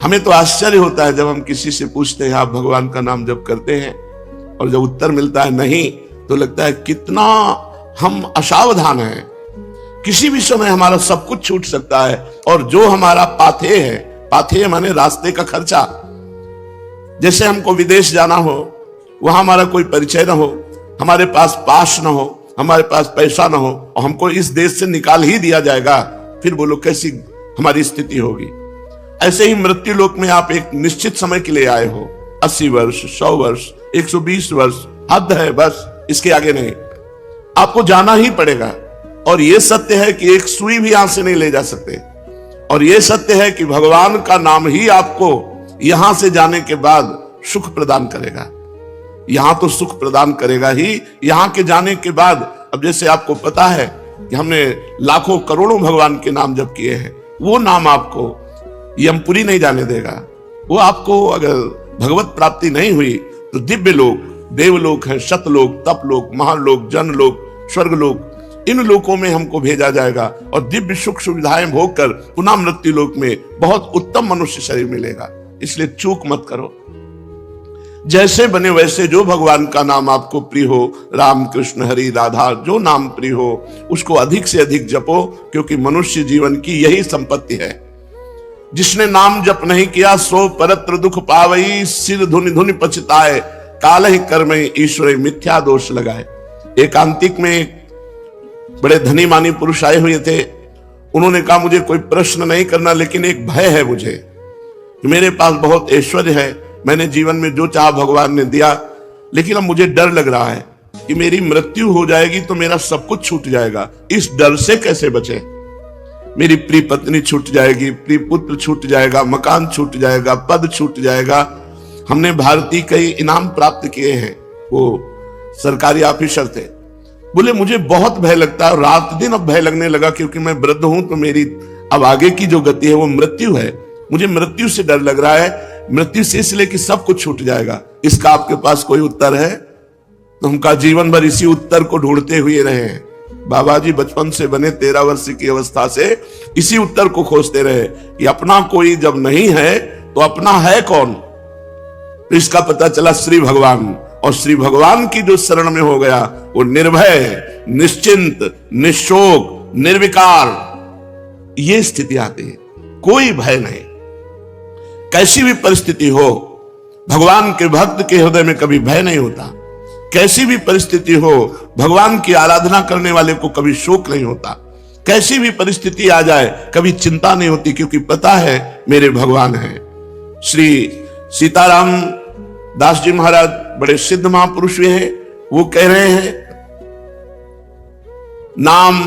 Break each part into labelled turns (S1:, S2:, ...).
S1: हमें तो आश्चर्य होता है जब हम किसी से पूछते हैं आप भगवान का नाम जप करते हैं, और जब उत्तर मिलता है नहीं, तो लगता है कितना हम असावधान हैं। किसी भी समय हमारा सब कुछ छूट सकता है, और जो हमारा पाथेय है, पाथेय माने रास्ते का खर्चा, जैसे हमको विदेश जाना हो, वहां हमारा कोई परिचय ना हो, हमारे पास पास ना हो, हमारे पास पैसा ना हो, और हमको इस देश से निकाल ही दिया जाएगा, फिर बोलो कैसी हमारी स्थिति होगी। ऐसे ही मृत्यु लोक में आप एक निश्चित समय के लिए आए हो, 80 वर्ष, 100 वर्ष, 120 वर्ष, हद है बस, इसके आगे नहीं। आपको जाना ही पड़ेगा, और यह सत्य है कि एक सुई भी यहां से नहीं ले जा सकते, और यह सत्य है कि भगवान का नाम ही आपको यहां से जाने के बाद सुख प्रदान करेगा। यहां तो सुख प्रदान करेगा ही, यहां के जाने के बाद, अब जैसे आपको पता है कि हमने लाखों करोड़ों भगवान के नाम जप किए हैं, वो नाम आपको यमपुरी नहीं जाने देगा। वो आपको अगर भगवत प्राप्ति नहीं हुई तो दिव्य लोक, देवलोक है, सतलोक, तपलोक, महालोक, जनलोक, स्वर्गलोक, इन लोकों में हमको भेजा जाएगा, और दिव्य सुख सुविधाएं भोग कर पुनः मृत्यु लोक में बहुत उत्तम मनुष्य शरीर मिलेगा। इसलिए चूक मत करो, जैसे बने वैसे जो भगवान का नाम आपको प्रिय हो, राम कृष्ण हरि राधा, जो नाम प्रिय हो उसको अधिक से अधिक जपो, क्योंकि मनुष्य जीवन की यही संपत्ति है। जिसने नाम जप नहीं किया सो परत्र दुख पावई, सिर धुनि धुनि पछताए, काल ही कर्म ईश्वर मिथ्या दोष लगाए। एकांतिक में एक बड़े धनी मानी पुरुष आए हुए थे। उन्होंने कहा मुझे कोई प्रश्न नहीं करना, लेकिन एक भय है मुझे, मेरे पास बहुत ऐश्वर्य है, मैंने जीवन में जो चाहा भगवान ने दिया, लेकिन अब मुझे डर लग रहा है कि मेरी मृत्यु हो जाएगी तो मेरा सब कुछ छूट जाएगा। इस डर से कैसे बचे? मेरी प्रिय पत्नी छूट जाएगी, प्रिय पुत्र छूट जाएगा, मकान छूट जाएगा, पद छूट जाएगा। हमने भारतीय कई इनाम प्राप्त किए हैं, वो सरकारी ऑफिसर थे। बोले मुझे बहुत भय लगता है, रात दिन अब भय लगने लगा, क्योंकि मैं वृद्ध हूं, तो मेरी अब आगे की जो गति है वो मृत्यु है। मुझे मृत्यु से डर लग रहा है, मृत्यु से इसलिए कि सब कुछ छूट जाएगा। इसका आपके पास कोई उत्तर है? तो हम का जीवन भर इसी उत्तर को ढूंढते हुए रहे हैं। बाबा जी बचपन से बने 13 वर्ष की अवस्था से इसी उत्तर को खोजते रहे कि अपना कोई जब नहीं है तो अपना है कौन? तो इसका पता चला श्री भगवान, और श्री भगवान की जो शरण में हो गया वो निर्भय, निश्चिंत, निशोक, निर्विकार, ये स्थिति आती है। कोई भय नहीं, कैसी भी परिस्थिति हो, भगवान के भक्त के हृदय में कभी भय नहीं होता। कैसी भी परिस्थिति हो, भगवान की आराधना करने वाले को कभी शोक नहीं होता। कैसी भी परिस्थिति आ जाए कभी चिंता नहीं होती, क्योंकि पता है मेरे भगवान हैं। श्री सीताराम दास जी महाराज बड़े सिद्ध महापुरुष हैं। वो कह रहे हैं नाम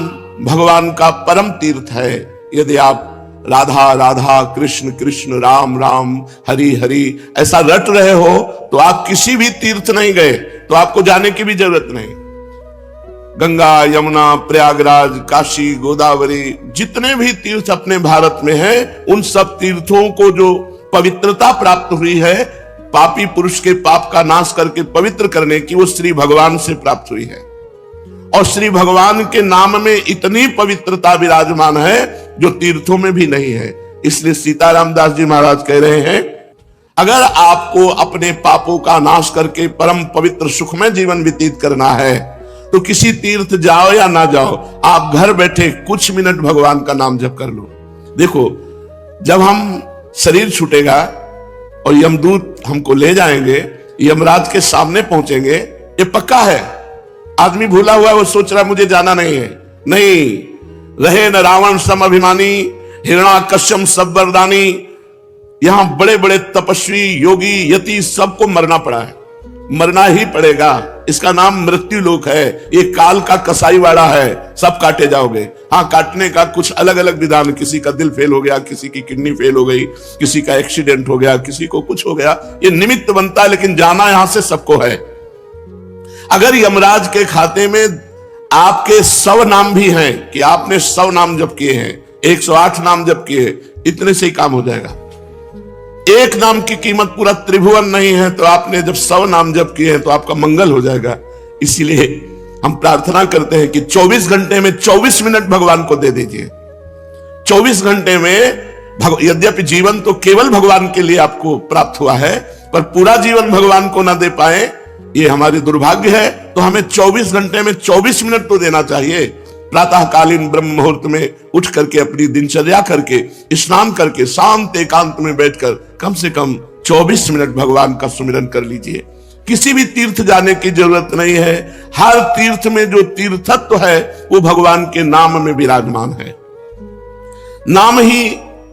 S1: भगवान का परम तीर्थ है। यदि आप राधा राधा, कृष्ण कृष्ण, राम राम, हरि हरि ऐसा रट रहे हो तो आप किसी भी तीर्थ नहीं गए, तो आपको जाने की भी जरूरत नहीं। गंगा, यमुना, प्रयागराज, काशी, गोदावरी, जितने भी तीर्थ अपने भारत में हैं, उन सब तीर्थों को जो पवित्रता प्राप्त हुई है, पापी पुरुष के पाप का नाश करके पवित्र करने की, वो श्री भगवान से प्राप्त हुई है। और श्री भगवान के नाम में इतनी पवित्रता विराजमान है जो तीर्थों में भी नहीं है। इसलिए सीताराम दास जी महाराज कह रहे हैं अगर आपको अपने पापों का नाश करके परम पवित्र सुखमय जीवन व्यतीत करना है तो किसी तीर्थ जाओ या ना जाओ, आप घर बैठे कुछ मिनट भगवान का नाम जप कर लो। देखो, जब हम शरीर छूटेगा और यमदूत हमको ले जाएंगे, यमराज के सामने पहुंचेंगे, ये पक्का है। आदमी भूला हुआ है, वो सोच रहा मुझे जाना नहीं है। नहीं, रहे न रावण सम अभिमानी, हिरण्याकश्यप सब वरदानी। यहां बड़े बड़े तपस्वी, योगी, यति सबको मरना पड़ा है, मरना ही पड़ेगा। इसका नाम मृत्यु लोक है। ये काल का कसाईवाड़ा है, सब काटे जाओगे। हाँ, काटने का कुछ अलग अलग विधान, किसी का दिल फेल हो गया, किसी की किडनी फेल हो गई, किसी का एक्सीडेंट हो गया, किसी को कुछ हो गया, ये निमित्त बनता है, लेकिन जाना यहां से सबको है। अगर यमराज के खाते में आपके 100 नाम भी हैं कि आपने 100 नाम जप किए हैं, 108 नाम जप किए, इतने से ही काम हो जाएगा। एक नाम की कीमत पूरा त्रिभुवन नहीं है, तो आपने जब 100 नाम जप किए हैं तो आपका मंगल हो जाएगा। इसीलिए हम प्रार्थना करते हैं कि 24 घंटे में 24 मिनट भगवान को दे दीजिए। 24 घंटे में यद्यपि जीवन तो केवल भगवान के लिए आपको प्राप्त हुआ है, पर पूरा जीवन भगवान को ना दे पाए, ये हमारी दुर्भाग्य है। तो हमें 24 घंटे में 24 मिनट तो देना चाहिए। प्रातःकालीन ब्रह्म मुहूर्त में उठ करके अपनी दिनचर्या करके स्नान करके शांत एकांत में बैठकर कम से कम 24 मिनट भगवान का सुमिरन कर लीजिए। किसी भी तीर्थ जाने की जरूरत नहीं है। हर तीर्थ में जो तीर्थत्व है वो भगवान के नाम में विराजमान है। नाम ही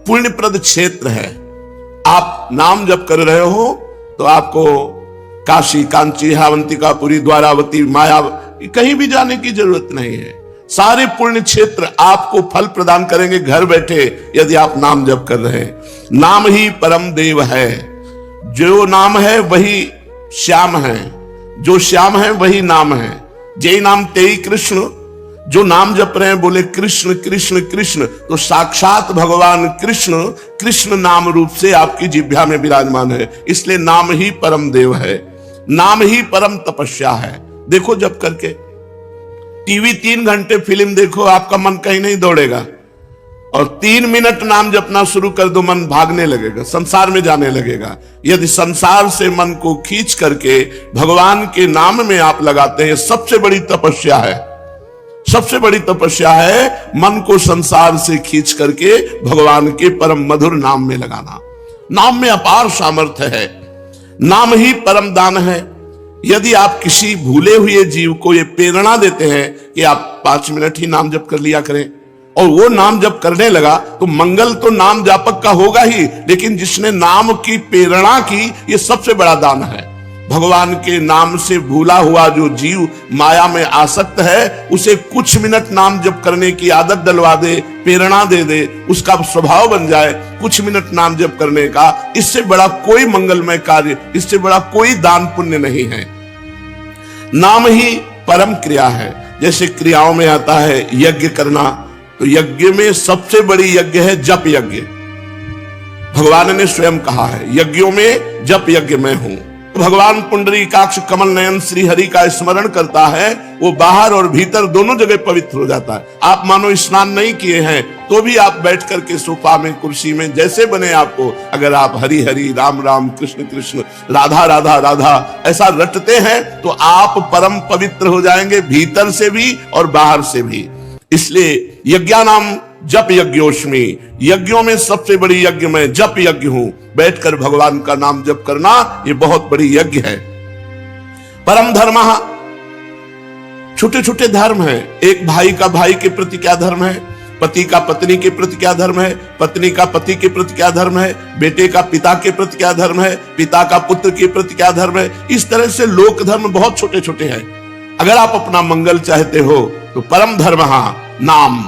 S1: पुण्यप्रद क्षेत्र है। आप नाम जब कर रहे हो तो आपको काशी, कांची, अवंतिकापुरी, द्वारावती, माया कहीं भी जाने की जरूरत नहीं है। सारे पुण्य क्षेत्र आपको फल प्रदान करेंगे घर बैठे, यदि आप नाम जप कर रहे हैं। नाम ही परम देव है। जो नाम है वही श्याम है, जो श्याम है वही नाम है। जय नाम तेई कृष्ण। जो नाम जप रहे हैं बोले कृष्ण कृष्ण कृष्ण, तो साक्षात भगवान कृष्ण कृष्ण नाम रूप से आपकी जिह्वा में विराजमान है। इसलिए नाम ही परम देव है, नाम ही परम तपस्या है। देखो जप करके टीवी 3 घंटे फिल्म देखो, आपका मन कहीं नहीं दौड़ेगा, और 3 मिनट नाम जपना शुरू कर दो, मन भागने लगेगा, संसार में जाने लगेगा। यदि संसार से मन को खींच करके भगवान के नाम में आप लगाते हैं, सबसे बड़ी तपस्या है। सबसे बड़ी तपस्या है मन को संसार से खींच करके भगवान के परम मधुर नाम में लगाना। नाम में अपार सामर्थ्य है। नाम ही परम दान है। यदि आप किसी भूले हुए जीव को ये प्रेरणा देते हैं कि आप 5 मिनट ही नाम जप कर लिया करें, और वो नाम जप करने लगा, तो मंगल तो नाम जापक का होगा ही, लेकिन जिसने नाम की प्रेरणा की, ये सबसे बड़ा दान है। भगवान के नाम से भूला हुआ जो जीव माया में आसक्त है, उसे कुछ मिनट नाम जप करने की आदत डलवा दे, प्रेरणा दे दे, उसका स्वभाव बन जाए कुछ मिनट नाम जप करने का। इससे बड़ा कोई मंगलमय कार्य, इससे बड़ा कोई दान पुण्य नहीं है। नाम ही परम क्रिया है। जैसे क्रियाओं में आता है यज्ञ करना, तो यज्ञ में सबसे बड़ी यज्ञ है जप यज्ञ। भगवान ने स्वयं कहा है यज्ञों में जप यज्ञ मैं हूं। भगवान पुंडरीकाक्ष कमल नयन श्री हरि का स्मरण करता है, वो बाहर और भीतर दोनों जगह पवित्र हो जाता है। आप मानो स्नान नहीं किए हैं तो भी आप बैठ करके सोफा में, कुर्सी में, जैसे बने आपको, अगर आप हरि हरि, राम राम, कृष्ण कृष्ण, राधा राधा राधा ऐसा रटते हैं तो आप परम पवित्र हो जाएंगे, भीतर से भी और बाहर से भी। इसलिए यज्ञानाम जप यज्ञोष्मी, यज्ञों में सबसे बड़ी यज्ञ मैं जप यज्ञ हूं। बैठकर भगवान का नाम जप करना ये बहुत बड़ी यज्ञ है। परम धर्म, छोटे छोटे धर्म है। एक भाई का भाई के प्रति क्या धर्म है, पति का पत्नी के प्रति क्या धर्म है, पत्नी का पति के प्रति क्या धर्म है, बेटे का पिता के प्रति क्या धर्म है, पिता का पुत्र के प्रति क्या धर्म है। इस तरह से लोक धर्म बहुत छोटे छोटे हैं। अगर आप अपना मंगल चाहते हो तो परम धर्म नाम,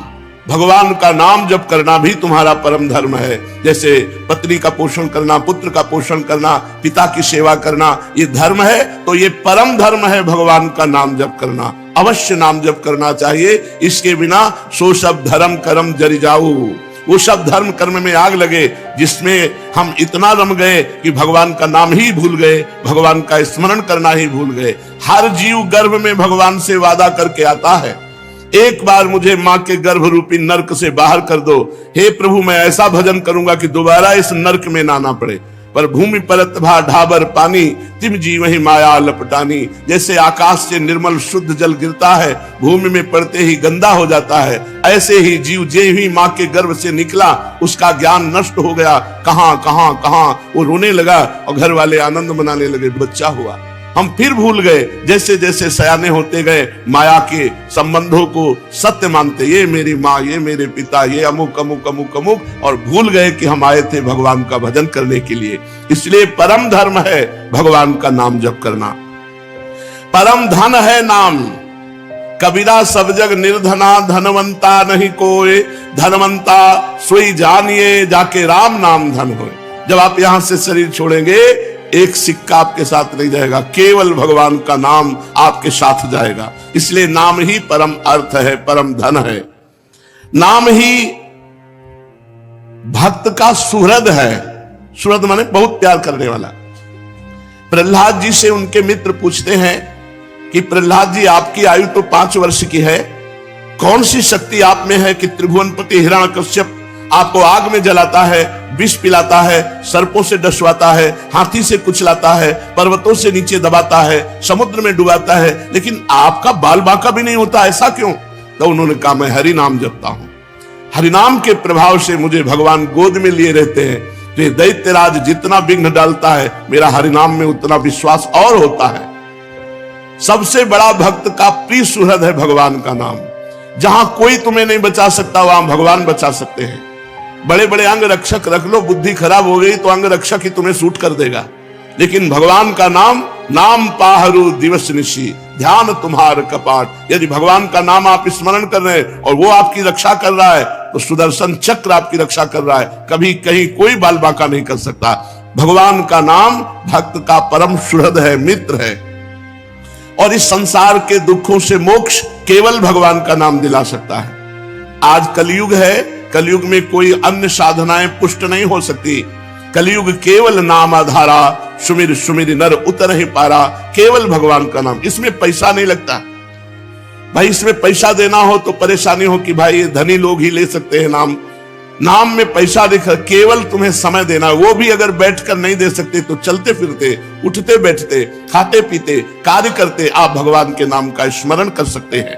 S1: भगवान का नाम जप करना भी तुम्हारा परम धर्म है। जैसे पत्नी का पोषण करना, पुत्र का पोषण करना, पिता की सेवा करना, ये धर्म है, तो ये परम धर्म है भगवान का नाम जप करना। अवश्य नाम जप करना चाहिए, इसके बिना सो सब धर्म कर्म जरि जाऊ। वो सब धर्म कर्म में आग लगे जिसमें हम इतना रम गए कि भगवान का नाम ही भूल गए, भगवान का स्मरण करना ही भूल गए। हर जीव गर्भ में भगवान से वादा करके आता है, एक बार मुझे मां के गर्भ रूपी नरक से बाहर कर दो, हे प्रभु मैं ऐसा भजन करूंगा कि दोबारा इस नरक में ना आना पड़े। पर भूमि परत भा ढाबर पानी, तिम जीव ही माया लपटानी। जैसे आकाश से निर्मल शुद्ध जल गिरता है, भूमि में पड़ते ही गंदा हो जाता है, ऐसे ही जीव जे ही मां के गर्भ से निकला उसका ज्ञान नष्ट हो गया। कहां कहां कहां वो रोने लगा और घर वाले आनंद मनाने लगे, बच्चा हुआ। हम फिर भूल गए, जैसे जैसे सयाने होते गए माया के संबंधों को सत्य मानते, ये मेरी माँ, ये मेरे पिता, ये अमुक अमुक अमुक अमुक, और भूल गए कि हम आए थे भगवान का भजन करने के लिए। इसलिए परम धर्म है भगवान का नाम जप करना। परम धन है नाम, कबीरा सब जग निर्धना, धनवंता नहीं कोई, धनवंता सोई जानिए जाके राम नाम धन होए। जब आप यहां से शरीर छोड़ेंगे एक सिक्का आपके साथ नहीं जाएगा, केवल भगवान का नाम आपके साथ जाएगा। इसलिए नाम ही परम अर्थ है, परम धन है। नाम ही भक्त का सुहृद है। सुहृद माने बहुत प्यार करने वाला। प्रहलाद जी से उनके मित्र पूछते हैं कि प्रहलाद जी आपकी आयु तो 5 वर्ष की है, कौन सी शक्ति आप में है कि त्रिभुवनपति हिरण्यकश्यप आपको आग में जलाता है, विष पिलाता है, सर्पों से डसवाता है, हाथी से कुचलाता है, पर्वतों से नीचे दबाता है, समुद्र में डुबाता है, लेकिन आपका बाल बांका भी नहीं होता, ऐसा क्यों? तो उन्होंने कहा मैं हरि नाम जपता हूं, हरिनाम के प्रभाव से मुझे भगवान गोद में लिए रहते हैं। तो दैत्यराज जितना विघ्न डालता है, मेरा हरिनाम में उतना विश्वास और होता है। सबसे बड़ा भक्त का प्रिय सुहृद है भगवान का नाम। जहां कोई तुम्हें नहीं बचा सकता, वहां भगवान बचा सकते हैं। बड़े बड़े अंग रक्षक रख लो, बुद्धि खराब हो गई तो अंग रक्षक ही तुम्हें सूट कर देगा, लेकिन भगवान का नाम, नाम पाहरू दिवस निशी, ध्यान तुम्हार कपाट। यदि भगवान का नाम आप स्मरण कर रहे हैं और वो आपकी रक्षा कर रहा है, तो सुदर्शन चक्र आपकी रक्षा कर रहा है, कभी कहीं कोई बाल बांका नहीं कर सकता। भगवान का नाम भक्त का परम सुहृद है, मित्र है, और इस संसार के दुखों से मोक्ष केवल भगवान का नाम दिला सकता है। आज कलयुग है, कलयुग में कोई अन्य साधनाएं पुष्ट नहीं हो सकती। कलयुग केवल नाम आधारा, सुमिर सुमिर नर उतर ही पारा। केवल भगवान का नाम, इसमें पैसा नहीं लगता भाई। इसमें पैसा देना हो तो परेशानी हो कि भाई ये धनी लोग ही ले सकते हैं नाम, नाम में पैसा दिखा। केवल तुम्हें समय देना, वो भी अगर बैठकर नहीं दे सकते तो चलते फिरते, उठते बैठते, खाते पीते, कार्य करते आप भगवान के नाम का स्मरण कर सकते हैं।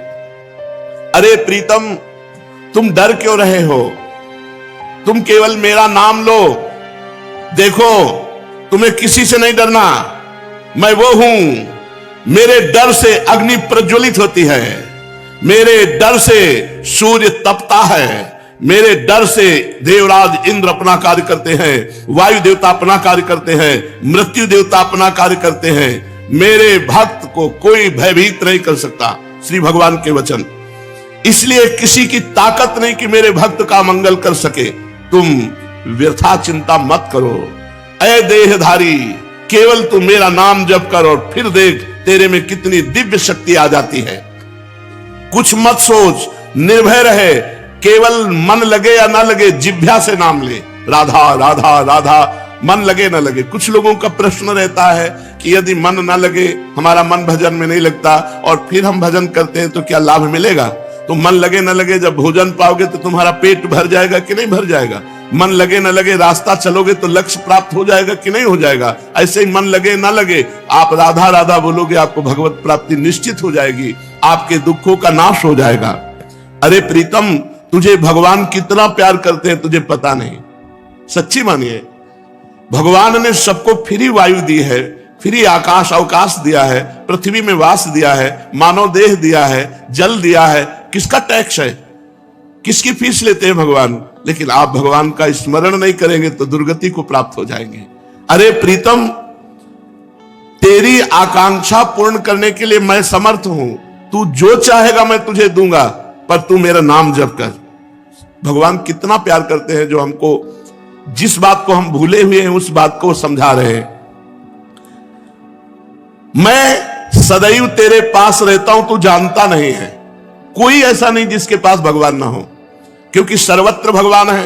S1: अरे प्रीतम, तुम डर क्यों रहे हो? तुम केवल मेरा नाम लो। देखो, तुम्हें किसी से नहीं डरना, मैं वो हूं। मेरे डर से अग्नि प्रज्वलित होती है, मेरे डर से सूर्य तपता है, मेरे डर से देवराज इंद्र अपना कार्य करते हैं, वायु देवता अपना कार्य करते हैं, मृत्यु देवता अपना कार्य करते हैं। मेरे भक्त को कोई भयभीत नहीं कर सकता, श्री भगवान के वचन। इसलिए किसी की ताकत नहीं कि मेरे भक्त का मंगल कर सके। तुम व्यर्था चिंता मत करो। ऐ देहधारी, केवल तू मेरा नाम जप कर और फिर देख तेरे में कितनी दिव्य शक्ति आ जाती है। कुछ मत सोच, निर्भय रहे। केवल मन लगे या ना लगे, जिह्वा से नाम ले, राधा राधा राधा, मन लगे ना लगे। कुछ लोगों का प्रश्न रहता है कि यदि मन ना लगे, हमारा मन भजन में नहीं लगता और फिर हम भजन करते हैं तो क्या लाभ मिलेगा? तो मन लगे ना लगे, जब भोजन पाओगे तो तुम्हारा पेट भर जाएगा कि नहीं भर जाएगा? मन लगे ना लगे, रास्ता चलोगे तो लक्ष्य प्राप्त हो जाएगा कि नहीं हो जाएगा? ऐसे ही मन लगे ना लगे, आप राधा राधा बोलोगे, आपको भगवत प्राप्ति निश्चित हो जाएगी, आपके दुखों का नाश हो जाएगा। अरे प्रीतम, तुझे भगवान कितना प्यार करते हैं तुझे पता नहीं। सच्ची मानिए, भगवान ने सबको फ्री वायु दी है, फ्री आकाश अवकाश दिया है, पृथ्वी में वास दिया है, मानव देह दिया है, जल दिया है। किसका टैक्स है? किसकी फीस लेते हैं भगवान? लेकिन आप भगवान का स्मरण नहीं करेंगे तो दुर्गति को प्राप्त हो जाएंगे। अरे प्रीतम, तेरी आकांक्षा पूर्ण करने के लिए मैं समर्थ हूं। तू जो चाहेगा मैं तुझे दूंगा, पर तू मेरा नाम जप कर। भगवान कितना प्यार करते हैं, जो हमको जिस बात को हम भूले हुए हैं उस बात को समझा रहे हैं। मैं सदैव तेरे पास रहता हूं, तू जानता नहीं है। कोई ऐसा नहीं जिसके पास भगवान ना हो, क्योंकि सर्वत्र भगवान है।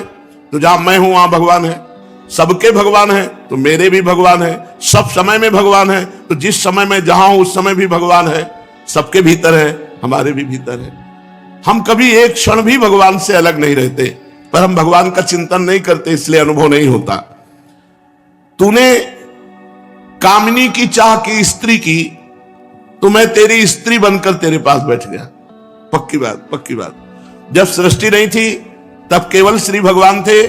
S1: तो जहां मैं हूं वहां भगवान है, सबके भगवान है तो मेरे भी भगवान है, सब समय में भगवान है। तो जिस समय में जहां हूं उस समय भी भगवान है, सबके भीतर है, हमारे भी भीतर है। हम कभी एक क्षण भी भगवान से अलग नहीं रहते, पर हम भगवान का चिंतन नहीं करते, इसलिए अनुभव नहीं होता। तूने कामिनी की चाह की स्त्री की, तो मैं तेरी स्त्री बनकर तेरे पास बैठ गया। पक्की बात, पक्की बात। जब सृष्टि नहीं थी तब केवल श्री भगवान थे,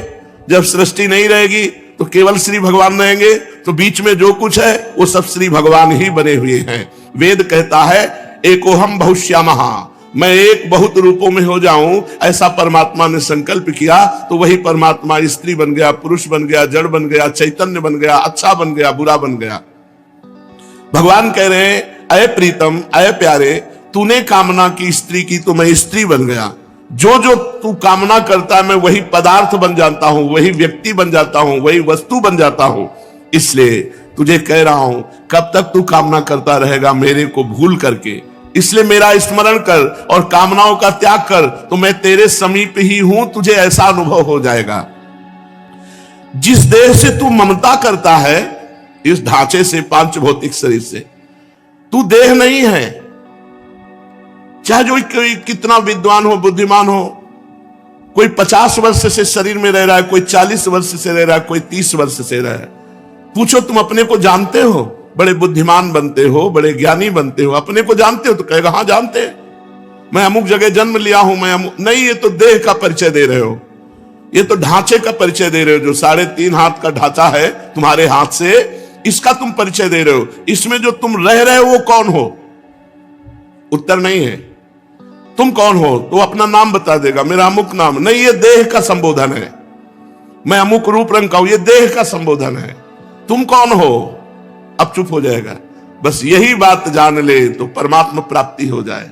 S1: जब सृष्टि नहीं रहेगी तो केवल श्री भगवान रहेंगे। तो बीच में जो कुछ है वो सब श्री भगवान ही बने हुए हैं। वेद कहता है एकोहम बहुश्यामः, मैं एक बहुत रूपों में हो जाऊं, ऐसा परमात्मा ने संकल्प किया। तो वही परमात्मा स्त्री बन गया, पुरुष बन गया, जड़ बन गया, चैतन्य बन गया, अच्छा बन गया, बुरा बन गया। भगवान कह रहे हैं अय प्रीतम, अय प्यारे, तूने कामना की स्त्री की तो मैं स्त्री बन गया। जो जो तू कामना करता है मैं वही पदार्थ बन जाता हूं, वही व्यक्ति बन जाता हूं, वही वस्तु बन जाता हूं। इसलिए तुझे कह रहा हूं, कब तक तू कामना करता रहेगा मेरे को भूल करके? इसलिए मेरा स्मरण कर और कामनाओं का त्याग कर, तो मैं तेरे समीप ही हूं, तुझे ऐसा अनुभव हो जाएगा। जिस देह से तू ममता करता है, इस ढांचे से, पांच भौतिक शरीर से, तू देह नहीं है। चाहे जो कोई कितना विद्वान हो, बुद्धिमान हो, कोई 50 वर्ष से शरीर में रह रहा है, कोई 40 वर्ष से रह रहा है, कोई 30 वर्ष से रह रहा है। पूछो तुम अपने को जानते हो? बड़े बुद्धिमान बनते हो, बड़े ज्ञानी बनते हो, अपने को जानते हो? तो कहेगा हाँ जानते हैं, मैं अमुक जगह जन्म लिया हूं, मैं अमुक। नहीं, ये तो देह का परिचय दे रहे हो, ये तो ढांचे का परिचय दे रहे हो। जो 3.5 हाथ का ढांचा है तुम्हारे हाथ से, इसका तुम परिचय दे रहे हो। इसमें जो तुम रह रहे हो वो कौन हो? उत्तर नहीं है। तुम कौन हो? तो अपना नाम बता देगा, मेरा अमुक नाम। नहीं, ये देह का संबोधन है। मैं अमुक रूप रंग का हूं, ये देह का संबोधन है। तुम कौन हो? अब चुप हो जाएगा। बस यही बात जान ले तो परमात्मा प्राप्ति हो जाए।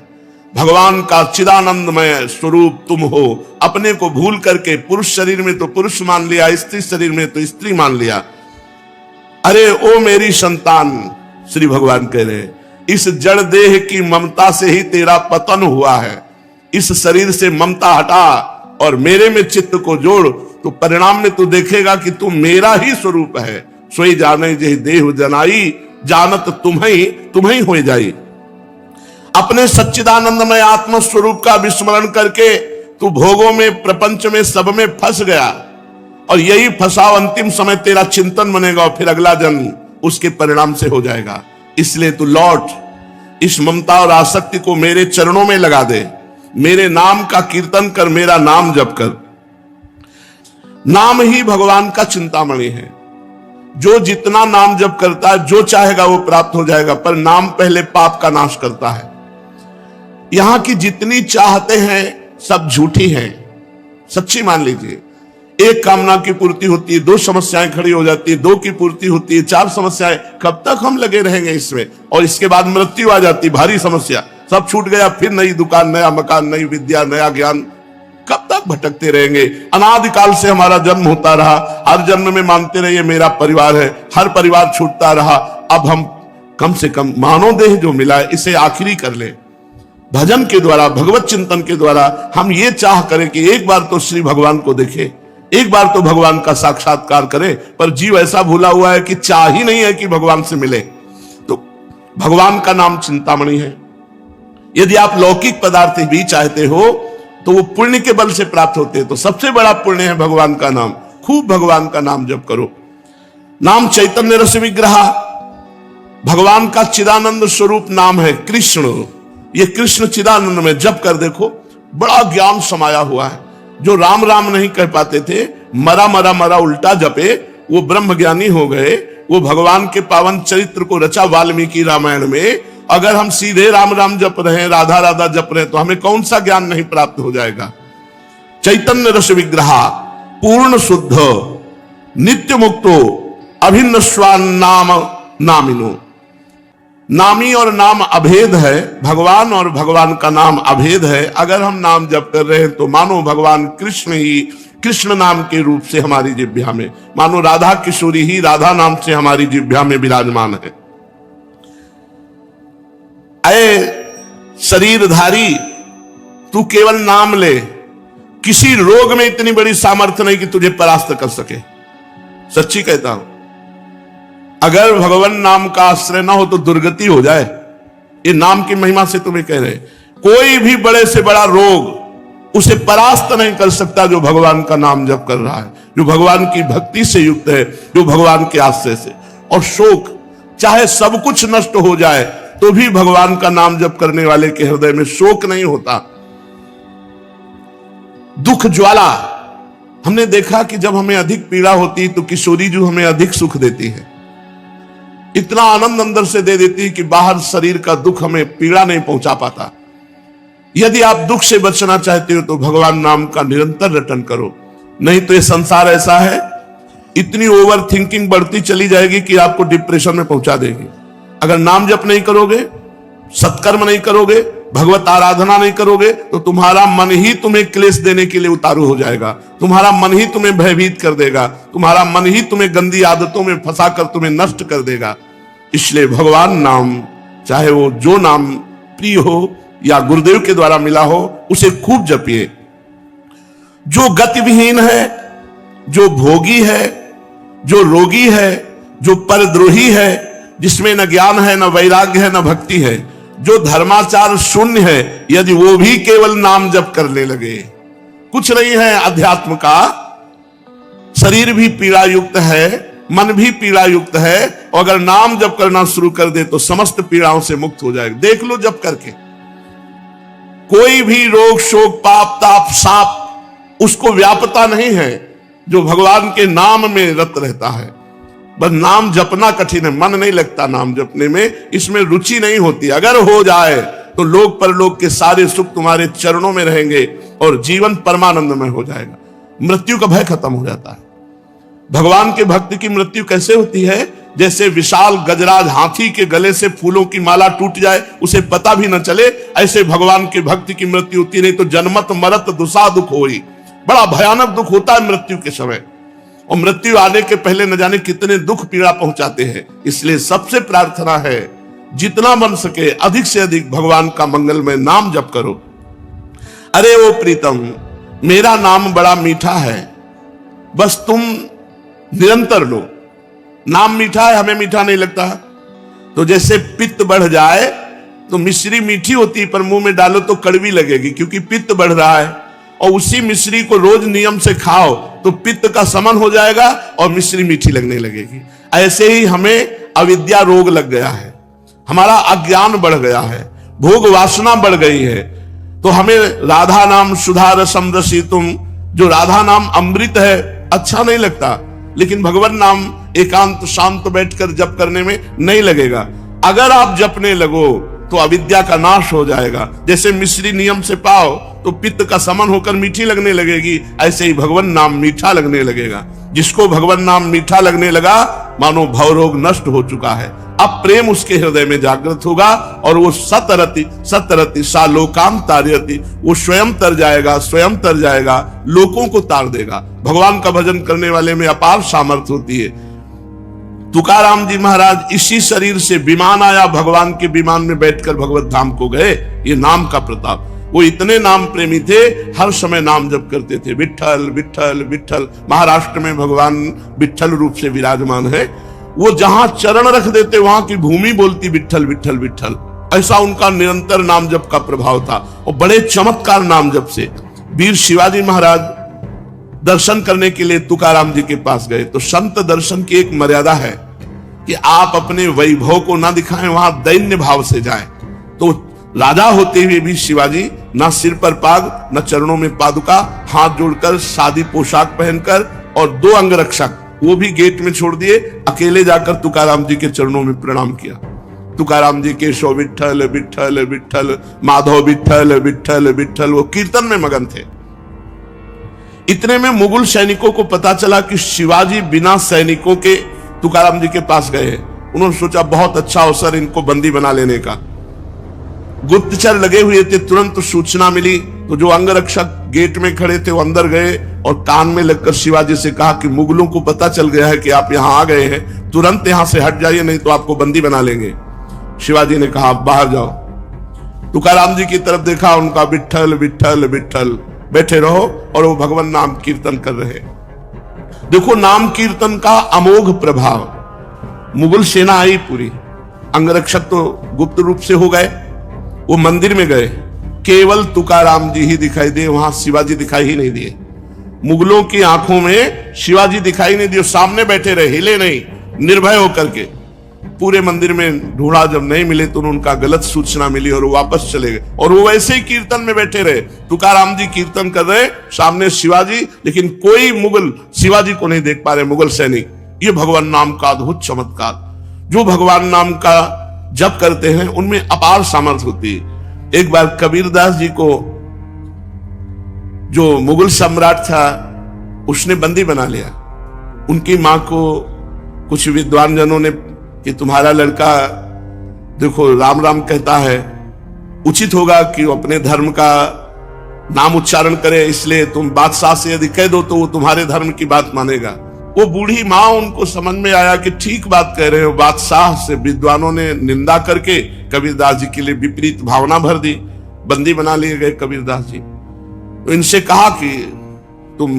S1: भगवान का चिदानंदमय स्वरूप तुम हो। अपने को भूल करके पुरुष शरीर में तो पुरुष मान लिया, स्त्री शरीर में तो स्त्री मान लिया। अरे ओ मेरी संतान, श्री भगवान कह रहे, इस जड़ देह की ममता से ही तेरा पतन हुआ है। इस शरीर से ममता हटा और मेरे में चित्त को जोड़, तो परिणाम में तू देखेगा कि तू मेरा ही स्वरूप है। सोई जाने जही देह जनाई, जानत तुम्हें हो जाई। अपने सच्चिदानंदमय आत्म स्वरूप का विस्मरण करके तू भोगों में, प्रपंच में, सब में फंस गया। और यही फंसाव अंतिम समय तेरा चिंतन बनेगा और फिर अगला जन्म उसके परिणाम से हो जाएगा। इसलिए तू लौट, इस ममता और आसक्ति को मेरे चरणों में लगा दे। मेरे नाम का कीर्तन कर, मेरा नाम जप कर। नाम ही भगवान का चिंतामणि है। जो जितना नाम जप करता है, जो चाहेगा वो प्राप्त हो जाएगा। पर नाम पहले पाप का नाश करता है। यहां की जितनी चाहते हैं सब झूठी हैं, सच्ची मान लीजिए। एक कामना की पूर्ति होती है, 2 समस्याएं खड़ी हो जाती है, 2 की पूर्ति होती है, 4 समस्याएं। कब तक हम लगे रहेंगे इसमें? और इसके बाद मृत्यु आ जाती, भारी समस्या, सब छूट गया। फिर नई दुकान, नया मकान, नई विद्या, नया ज्ञान। कब तक भटकते रहेंगे? अनादिकाल से हमारा जन्म होता रहा, हर जन्म में मानते रहिए मेरा परिवार है, हर परिवार छूटता रहा। अब हम कम से कम मानव देह जो मिला है इसे आखिरी कर ले। भजन के द्वारा, भगवत चिंतन के द्वारा हम ये चाह करें कि एक बार तो श्री भगवान को देखे, एक बार तो भगवान का साक्षात्कार करे। पर जीव ऐसा भूला हुआ है कि चाह ही नहीं है कि भगवान से मिले। तो भगवान का नाम चिंतामणि है। यदि आप लौकिक पदार्थ भी चाहते हो तो वो पुण्य के बल से प्राप्त होते हैं। तो सबसे बड़ा पुण्य है भगवान का नाम। खूब भगवान का नाम जप करो। नाम चैतन्य रस विग्रह, भगवान का चिदानंद स्वरूप नाम है कृष्ण। ये कृष्ण चिदानंद में जप कर देखो, बड़ा ज्ञान समाया हुआ है। जो राम राम नहीं कह पाते थे, मरा मरा मरा उल्टा जपे, वो ब्रह्म ज्ञानी हो गए। वो भगवान के पावन चरित्र को रचा वाल्मीकि रामायण में। अगर हम सीधे राम राम जप रहे हैं, राधा राधा जप रहे हैं, तो हमें कौन सा ज्ञान नहीं प्राप्त हो जाएगा? चैतन्य रस विग्रह, पूर्ण शुद्ध, नित्य मुक्तो, अभिन्न स्वान नाम नामिनो। नामी और नाम अभेद है, भगवान और भगवान का नाम अभेद है। अगर हम नाम जप कर रहे हैं तो मानो भगवान कृष्ण ही कृष्ण नाम के रूप से हमारी जिह्वा में, मानो राधा किशोरी ही राधा नाम से हमारी जिह्वा में विराजमान है। अये शरीरधारी, तू केवल नाम ले। किसी रोग में इतनी बड़ी सामर्थ्य नहीं कि तुझे परास्त कर सके। सच्ची कहता हूं, अगर भगवान नाम का आश्रय ना हो तो दुर्गति हो जाए। ये नाम की महिमा से तुम्हें कह रहे, कोई भी बड़े से बड़ा रोग उसे परास्त नहीं कर सकता जो भगवान का नाम जप कर रहा है, जो भगवान की भक्ति से युक्त है, जो भगवान के आश्रय से। और शोक, चाहे सब कुछ नष्ट हो जाए तो भी भगवान का नाम जप करने वाले के हृदय में शोक नहीं होता। दुख ज्वाला, हमने देखा कि जब हमें अधिक पीड़ा होती तो किशोरी जो हमें अधिक सुख देती है, इतना आनंद अंदर से दे देती है कि बाहर शरीर का दुख हमें पीड़ा नहीं पहुंचा पाता। यदि आप दुख से बचना चाहते हो तो भगवान नाम का निरंतर रटन करो। नहीं तो ये संसार ऐसा है, इतनी ओवर थिंकिंग बढ़ती चली जाएगी कि आपको डिप्रेशन में पहुंचा देगी। अगर नाम जप नहीं करोगे, सत्कर्म नहीं करोगे, भगवत आराधना नहीं करोगे, तो तुम्हारा मन ही तुम्हें क्लेश देने के लिए उतारू हो जाएगा। तुम्हारा मन ही तुम्हें भयभीत कर देगा। तुम्हारा मन ही तुम्हें गंदी आदतों में फंसाकर तुम्हें नष्ट कर देगा। इसलिए भगवान नाम, चाहे वो जो नाम प्रिय हो या गुरुदेव के द्वारा मिला हो, उसे खूब जपिए। जो गतिविहीन है, जो भोगी है, जो रोगी है, जो परद्रोही है, जिसमें न ज्ञान है, न वैराग्य है, न भक्ति है, जो धर्माचार शून्य है, यदि वो भी केवल नाम जप करने लगे कुछ नहीं है अध्यात्म का। शरीर भी पीड़ा युक्त है, मन भी पीड़ा युक्त है, और अगर नाम जप करना शुरू कर दे तो समस्त पीड़ाओं से मुक्त हो जाएगा। देख लो जप करके, कोई भी रोग शोक पाप ताप साप उसको व्यापता नहीं है जो भगवान के नाम में रत रहता है। बस नाम जपना कठिन है, मन नहीं लगता नाम जपने में, इसमें रुचि नहीं होती। अगर हो जाए तो लोक परलोक के सारे सुख तुम्हारे चरणों में रहेंगे और जीवन परमानंदमय हो जाएगा। मृत्यु का भय खत्म हो जाता है। भगवान के भक्त की मृत्यु कैसे होती है? जैसे विशाल गजराज हाथी के गले से फूलों की माला टूट जाए, उसे पता भी न चले, ऐसे भगवान के भक्त की मृत्यु होती। नहीं तो जन्मत मरत दुसा दुख होई, बड़ा भयानक दुख होता है मृत्यु के समय, और मृत्यु आने के पहले न जाने कितने दुख पीड़ा पहुंचाते हैं। इसलिए सबसे प्रार्थना है जितना बन सके अधिक से अधिक भगवान का मंगलमय नाम जप करो। अरे ओ प्रीतम, मेरा नाम बड़ा मीठा है, बस तुम निरंतर लो। नाम मीठा है, हमें मीठा नहीं लगता। तो जैसे पित्त बढ़ जाए तो मिश्री मीठी होती है, पर मुंह में डालो तो कड़वी लगेगी क्योंकि पित्त बढ़ रहा है, और उसी मिश्री को रोज नियम से खाओ तो पित्त का समन हो जाएगा और मिश्री मीठी लगने लगेगी। ऐसे ही हमें अविद्या रोग लग गया है, हमारा अज्ञान बढ़ गया है, भोग वासना बढ़ गई है। तो हमें राधा नाम सुधा रसम रसितुम, जो राधा नाम अमृत है, अच्छा नहीं लगता, लेकिन भगवान नाम एकांत शांत बैठकर जप करने में नहीं लगेगा। अगर आप जपने लगो तो अविद्या का नाश हो जाएगा। जैसे मिश्री नियम से पाओ तो पित्त का समन होकर मीठी लगने लगेगी, ऐसे ही भगवान नाम मीठा लगने लगेगा। जिसको भगवान नाम मीठा लगने लगा मानो भवरोग नष्ट हो चुका है। अब प्रेम उसके हृदय में जागृत होगा और वो सतरति सालोकाम तारयति, वो स्वयं तर जाएगा, स्वयं तर जाएगा, लोगों को तार देगा। भगवान का भजन करने वाले में अपार सामर्थ्य होती है। तुकाराम जी महाराज इसी शरीर से विमान आया, भगवान के विमान में बैठकर भगवत धाम को गए। ये नाम का प्रताप। वो इतने नाम प्रेमी थे, हर समय नाम जप करते थे, विठ्ठल विठ्ठल विठ्ठल। महाराष्ट्र में भगवान विठ्ठल रूप से विराजमान है। वो जहां चरण रख देते वहां की भूमि बोलती विठ्ठल विठ्ठल विठ्ठल। ऐसा उनका निरंतर नाम जप का प्रभाव था, और बड़े चमत्कार नाम जप से। वीर शिवाजी महाराज दर्शन करने के लिए तुकाराम जी के पास गए, तो संत दर्शन की एक मर्यादा है कि आप अपने वैभव को ना दिखाएं, वहां दैन्य भाव से जाएं। तो राजा होते हुए भी शिवाजी ना सिर पर पाग, ना चरणों में पादुका, हाथ जोड़कर सादी पोशाक पहनकर, और 2 अंगरक्षक वो भी गेट में छोड़ दिए, अकेले जाकर तुकाराम जी के चरणों में प्रणाम किया। तुकाराम जी केशव विठ्ठल विठ्ठल विठ्ठल, माधव विठ्ठल विठ्ठल विठ्ठल, वो कीर्तन में मगन थे। इतने में मुगल सैनिकों को पता चला कि शिवाजी बिना सैनिकों के तुकाराम जी के पास गए हैं। उन्होंने सोचा बहुत अच्छा अवसर इनको बंदी बना लेने का। गुप्तचर लगे हुए थे, तुरंत सूचना मिली तो जो अंगरक्षक गेट में खड़े थे वो अंदर गए और कान में लगकर शिवाजी से कहा कि मुगलों को पता चल गया है कि आप यहां आ गए हैं, तुरंत यहां से हट जाइए नहीं तो आपको बंदी बना लेंगे। शिवाजी ने कहा आप बाहर जाओ। तुकाराम जी की तरफ देखा, उनका विठ्ठल विठ्ठल विठ्ठल, बैठे रहो, और वो भगवान नाम कीर्तन कर रहे। देखो नाम कीर्तन का अमोघ प्रभाव। मुगल सेना आई पूरी, अंगरक्षक तो गुप्त रूप से हो गए, वो मंदिर में गए, केवल तुकाराम जी ही दिखाई दिए, वहां शिवाजी दिखाई ही नहीं दिए। मुगलों की आंखों में शिवाजी दिखाई नहीं दिए, सामने बैठे रहे, हिले नहीं, निर्भय होकर के। पूरे मंदिर में ढूंढा, जब नहीं मिले तो उनका गलत सूचना मिली और वो वापस चले गए, और वो वैसे ही कीर्तन में बैठे रहे। तुकाराम जी कीर्तन कर रहे, सामने शिवाजी, लेकिन कोई मुगल शिवाजी को नहीं देख पा रहे, मुगल सैनिक। ये भगवान नाम का अद्भुत चमत्कार। जो भगवान नाम का जप करते हैं उनमें अपार सामर्थ्य होती है। एक बार कबीरदास जी को जो मुगल सम्राट था उसने बंदी बना लिया। उनकी मां को कुछ विद्वान जनों ने कि तुम्हारा लड़का देखो राम राम कहता है, उचित होगा कि वो अपने धर्म का नाम उच्चारण करे, इसलिए तुम बादशाह से यदि कह दो तो वो तुम्हारे धर्म की बात मानेगा। वो बूढ़ी माँ, उनको समझ में आया कि ठीक बात कह रहे हो। बादशाह से विद्वानों ने निंदा करके कबीरदास जी के लिए विपरीत भावना भर दी, बंदी बना लिए गए कबीरदास जी। तो इनसे कहा कि तुम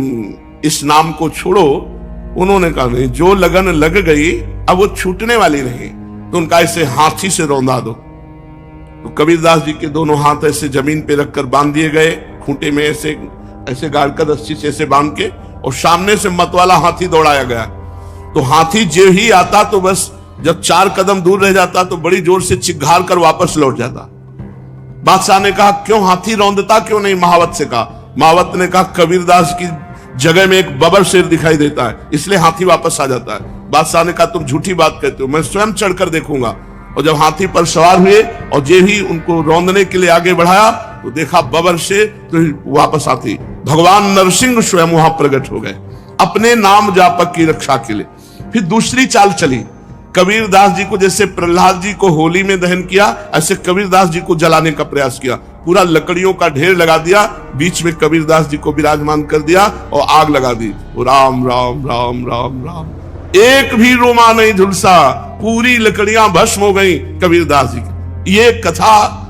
S1: इस नाम को छोड़ो। उन्होंने कहा नहीं, जो लगन लग गई अब वो छूटने वाली नहीं, तो उनका ऐसे हाथी से रौंदा दो। तो कबीरदास जी के दोनों हाथ ऐसे जमीन पे रखकर बांध दिए गए, खूंटे में ऐसे ऐसे गाड़ कर रस्सी से ऐसे बांध के, और सामने से मतवाला हाथी दौड़ाया गया। तो हाथी जो ही आता तो बस जब 4 कदम दूर रह जाता तो बड़ी जोर से चिघार कर वापस लौट जाता। बादशाह ने कहा क्यों हाथी रौंदता क्यों नहीं? महावत से कहा। महावत ने कहा कबीरदास की जगह में एक बबर शेर दिखाई देता है, इसलिए हाथी वापस आ जाता है। बादशाह ने कहा तुम झूठी बात कहते हो, मैं स्वयं चढ़कर देखूंगा। और जब हाथी पर सवार हुए और जे ही उनको रौंदने के लिए आगे बढ़ाया तो देखा बबर शेर, तो वापस आती भगवान नरसिंह स्वयं वहां प्रकट हो गए अपने नाम जापक की रक्षा के लिए। फिर दूसरी चाल चली, कबीरदास जी को जैसे प्रहलाद जी को होली में दहन किया, ऐसे कबीरदास जी को जलाने का प्रयास किया। पूरा लकड़ियों का ढेर लगा दिया, बीच में कबीरदास जी को विराजमान कर दिया और आग लगा दी। राम राम राम राम राम, एक भी रोमा नहीं झुलसा, पूरी लकड़ियां भस्म हो गई कबीरदास जी की। ये कथा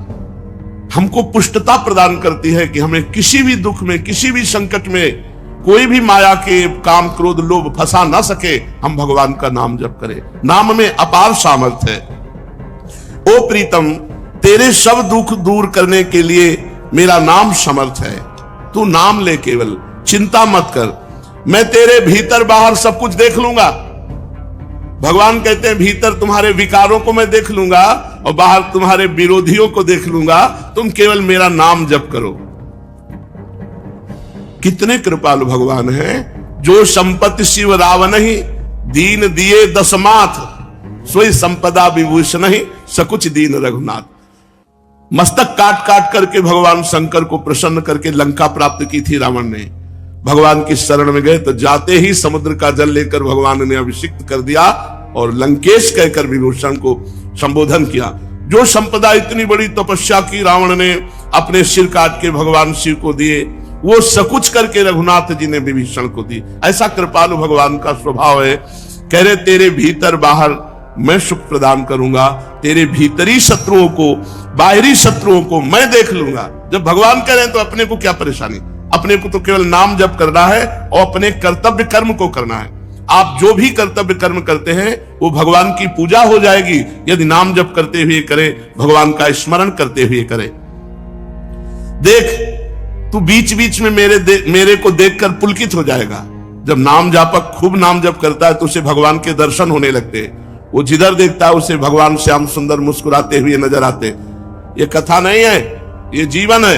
S1: हमको पुष्टता प्रदान करती है कि हमें किसी भी दुख में, किसी भी संकट में कोई भी माया के काम क्रोध लोभ फंसा ना सके। हम भगवान का नाम जप करें, नाम में अपार सामर्थ्य है। ओ प्रीतम, तेरे सब दुख दूर करने के लिए मेरा नाम समर्थ है। तू नाम ले, केवल चिंता मत कर, मैं तेरे भीतर बाहर सब कुछ देख लूंगा। भगवान कहते हैं भीतर तुम्हारे विकारों को मैं देख लूंगा और बाहर तुम्हारे विरोधियों को देख लूंगा, तुम केवल मेरा नाम जप करो। कितने कृपालु भगवान हैं। जो संपत्ति शिव रावण ही, दीन दिए दसमाथ, सोई संपदा विभूषण ही, सकुच दीन रघुनाथ। मस्तक काट काट करके भगवान शंकर को प्रसन्न करके लंका प्राप्त की थी रावण ने। भगवान की शरण में गए तो जाते ही समुद्र का जल लेकर भगवान ने अभिषिक्त कर दिया और लंकेश कहकर विभूषण को संबोधन किया। जो संपदा इतनी बड़ी तपस्या की रावण ने अपने सिर काट के भगवान शिव को दिए, वो सकुच करके रघुनाथ जी ने विभीषण को दी। ऐसा कृपालु भगवान का स्वभाव है। कह रहे तेरे भीतर बाहर मैं सुख प्रदान करूंगा, तेरे भीतरी शत्रुओं को, बाहरी शत्रुओं को मैं देख लूंगा। जब भगवान कह रहे हैं तो अपने को क्या परेशानी, अपने को तो केवल नाम जप करना है और अपने कर्तव्य कर्म को करना है। आप जो भी कर्तव्य कर्म करते हैं वो भगवान की पूजा हो जाएगी यदि नाम जप करते हुए करें, भगवान का स्मरण करते हुए करें। देख तू बीच बीच में मेरे को देखकर पुलकित हो जाएगा। जब नाम जापक खूब नाम जप करता है तो उसे भगवान के दर्शन होने लगते हैं। वो जिधर देखता है उसे भगवान श्याम सुंदर मुस्कुराते हुए नजर आते। ये कथा नहीं है, ये जीवन है।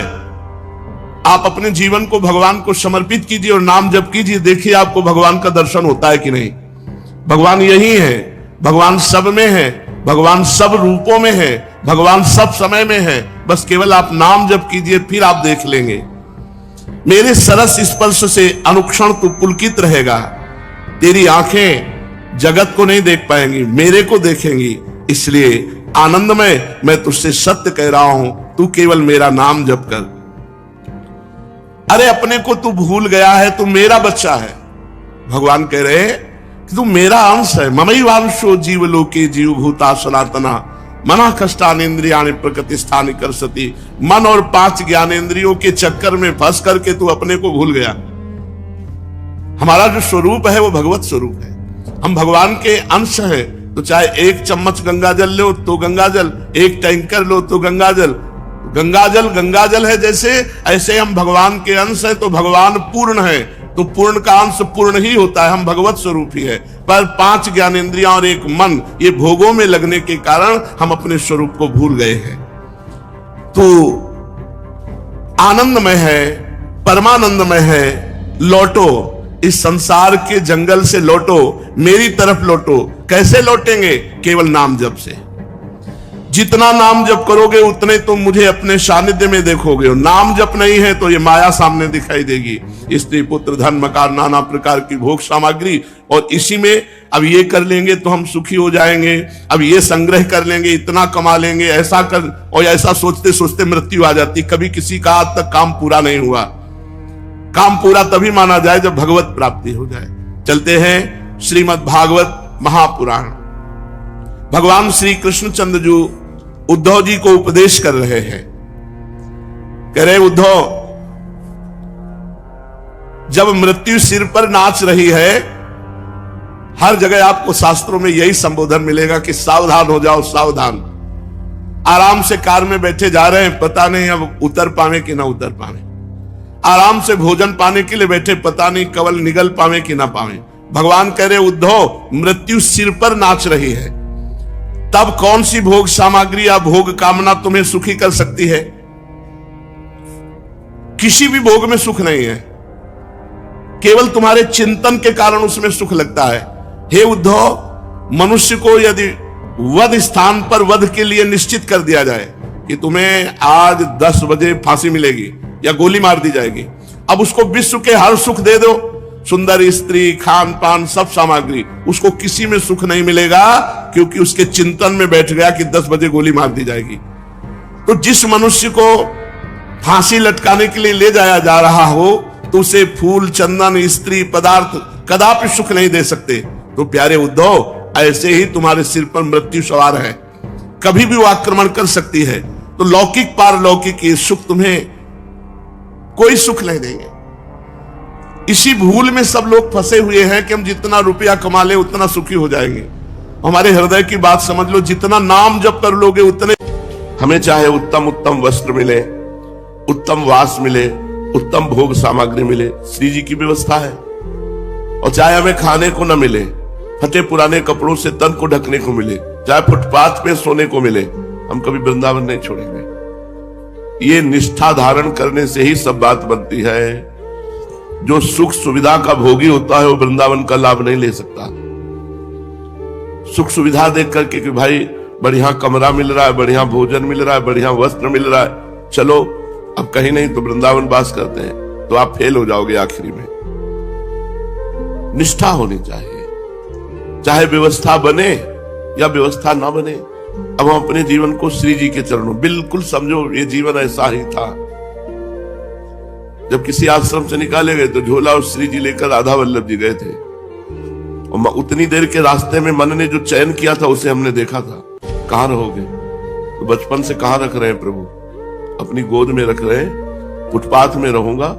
S1: आप अपने जीवन को भगवान को समर्पित कीजिए और नाम जप कीजिए, देखिए आपको भगवान का दर्शन होता है कि नहीं। भगवान यही है, भगवान सब में है, भगवान सब रूपों में है, भगवान सब समय में है। बस केवल आप नाम जप कीजिए, फिर आप देख लेंगे। मेरे सरस स्पर्श से अनुक्षण तू पुलकित रहेगा। तेरी आंखें जगत को नहीं देख पाएंगी, मेरे को देखेंगी। इसलिए आनंदमय मैं तुझसे सत्य कह रहा हूं, तू केवल मेरा नाम जप कर। अरे अपने को तू भूल गया है, तू मेरा बच्चा है। भगवान कह रहे कि तू मेरा अंश है। ममैवांशो जीवलोके जीवभूता सनातना मना कष्टानेन्द्रियाणि प्रकृतिस्थानि करसति। मन और 5 ज्ञानेन्द्रियों के चक्कर में फंस करके तू अपने को भूल गया। हमारा जो स्वरूप है वो भगवत स्वरूप है। हम भगवान के अंश हैं। तो चाहे 1 चम्मच गंगा जल लो तो गंगा जल, 1 टैंकर लो तो गंगा जल। गंगा जल है जैसे, ऐसे हम भगवान के अंश है। तो भगवान पूर्ण है तो पूर्ण का अंश पूर्ण ही होता है। हम भगवत स्वरूप ही है। पर 5 ज्ञानेंद्रियां और 1 मन, ये भोगों में लगने के कारण हम अपने स्वरूप को भूल गए हैं। तो आनंदमय है, परमानंदमय है। लौटो, इस संसार के जंगल से लौटो, मेरी तरफ लौटो। कैसे लौटेंगे? केवल नाम जप से। जितना नाम जप करोगे उतने तुम मुझे अपने सानिध्य में देखोगे। और नाम जप नहीं है तो ये माया सामने दिखाई देगी। स्त्री पुत्र धन मकान नाना प्रकार की भोग सामग्री, और इसी में अब ये कर लेंगे तो हम सुखी हो जाएंगे, अब ये संग्रह कर लेंगे, इतना कमा लेंगे, ऐसा कर, और ऐसा सोचते सोचते मृत्यु आ जाती। कभी किसी का आज तक काम पूरा नहीं हुआ। काम पूरा तभी माना जाए जब भगवत प्राप्ति हो जाए। चलते हैं श्रीमद् भागवत महापुराण। भगवान श्री कृष्णचंद्र जी उद्धव जी को उपदेश कर रहे हैं। कह रहे उद्धव, जब मृत्यु सिर पर नाच रही है, हर जगह आपको शास्त्रों में यही संबोधन मिलेगा कि सावधान हो जाओ, सावधान। आराम से कार में बैठे जा रहे हैं, पता नहीं अब उतर पावे कि ना उतर पावे। आराम से भोजन पाने के लिए बैठे, पता नहीं कवल निगल पावे कि ना पावे। भगवान कह रहे उद्धव, मृत्यु सिर पर नाच रही है, तब कौन सी भोग सामग्री या भोग कामना तुम्हें सुखी कर सकती है? किसी भी भोग में सुख नहीं है, केवल तुम्हारे चिंतन के कारण उसमें सुख लगता है। हे उद्धव, मनुष्य को यदि वध स्थान पर वध के लिए निश्चित कर दिया जाए कि तुम्हें आज 10 बजे फांसी मिलेगी या गोली मार दी जाएगी, अब उसको विश्व के हर सुख दे दो, सुंदर स्त्री, खान पान, सब सामग्री, उसको किसी में सुख नहीं मिलेगा, क्योंकि उसके चिंतन में बैठ गया कि 10 बजे गोली मार दी जाएगी। तो जिस मनुष्य को फांसी लटकाने के लिए ले जाया जा रहा हो, तो उसे फूल, चंदन, स्त्री, पदार्थ कदापि सुख नहीं दे सकते। तो प्यारे उद्धव, ऐसे ही तुम्हारे सिर पर मृत्यु सवार है, कभी भी वो आक्रमण कर सकती है। तो लौकिक पारलौकिक ये सुख तुम्हें कोई सुख नहीं देंगे। इसी भूल में सब लोग फंसे हुए हैं कि हम जितना रुपया कमा ले उतना सुखी हो जाएंगे। हमारे हृदय की बात समझ लो, जितना नाम जप कर लोगे उतने, हमें चाहे उत्तम उत्तम वस्त्र मिले, उत्तम वास मिले, उत्तम भोग सामग्री मिले, श्री जी की व्यवस्था है। और चाहे हमें खाने को न मिले, फटे पुराने कपड़ों से तन को ढकने को मिले, चाहे फुटपाथ पे सोने को मिले, हम कभी वृंदावन नहीं छोड़ेंगे। ये निष्ठा धारण करने से ही सब बात बनती है। जो सुख सुविधा का भोगी होता है वो वृंदावन का लाभ नहीं ले सकता। सुख सुविधा देख करके कि भाई बढ़िया कमरा मिल रहा है, बढ़िया भोजन मिल रहा है, बढ़िया वस्त्र मिल रहा है, चलो अब कहीं नहीं तो वृंदावन वास करते हैं, तो आप फेल हो जाओगे आखिरी में। निष्ठा होनी चाहिए, चाहे व्यवस्था बने या व्यवस्था ना बने। अब हम अपने जीवन को श्री जी के चरणों, बिल्कुल समझो ये जीवन ऐसा ही था। जब किसी आश्रम से निकाले गए तो झोला और श्री जी लेकर राधा वल्लभ जी गए थे, और उतनी देर के रास्ते में मन ने जो चयन किया था उसे हमने देखा था। कहां रहोगे? तो बचपन से कहां रख रहे हैं प्रभु? अपनी गोद में रख रहे हैं, फुटपाथ में रहूंगा।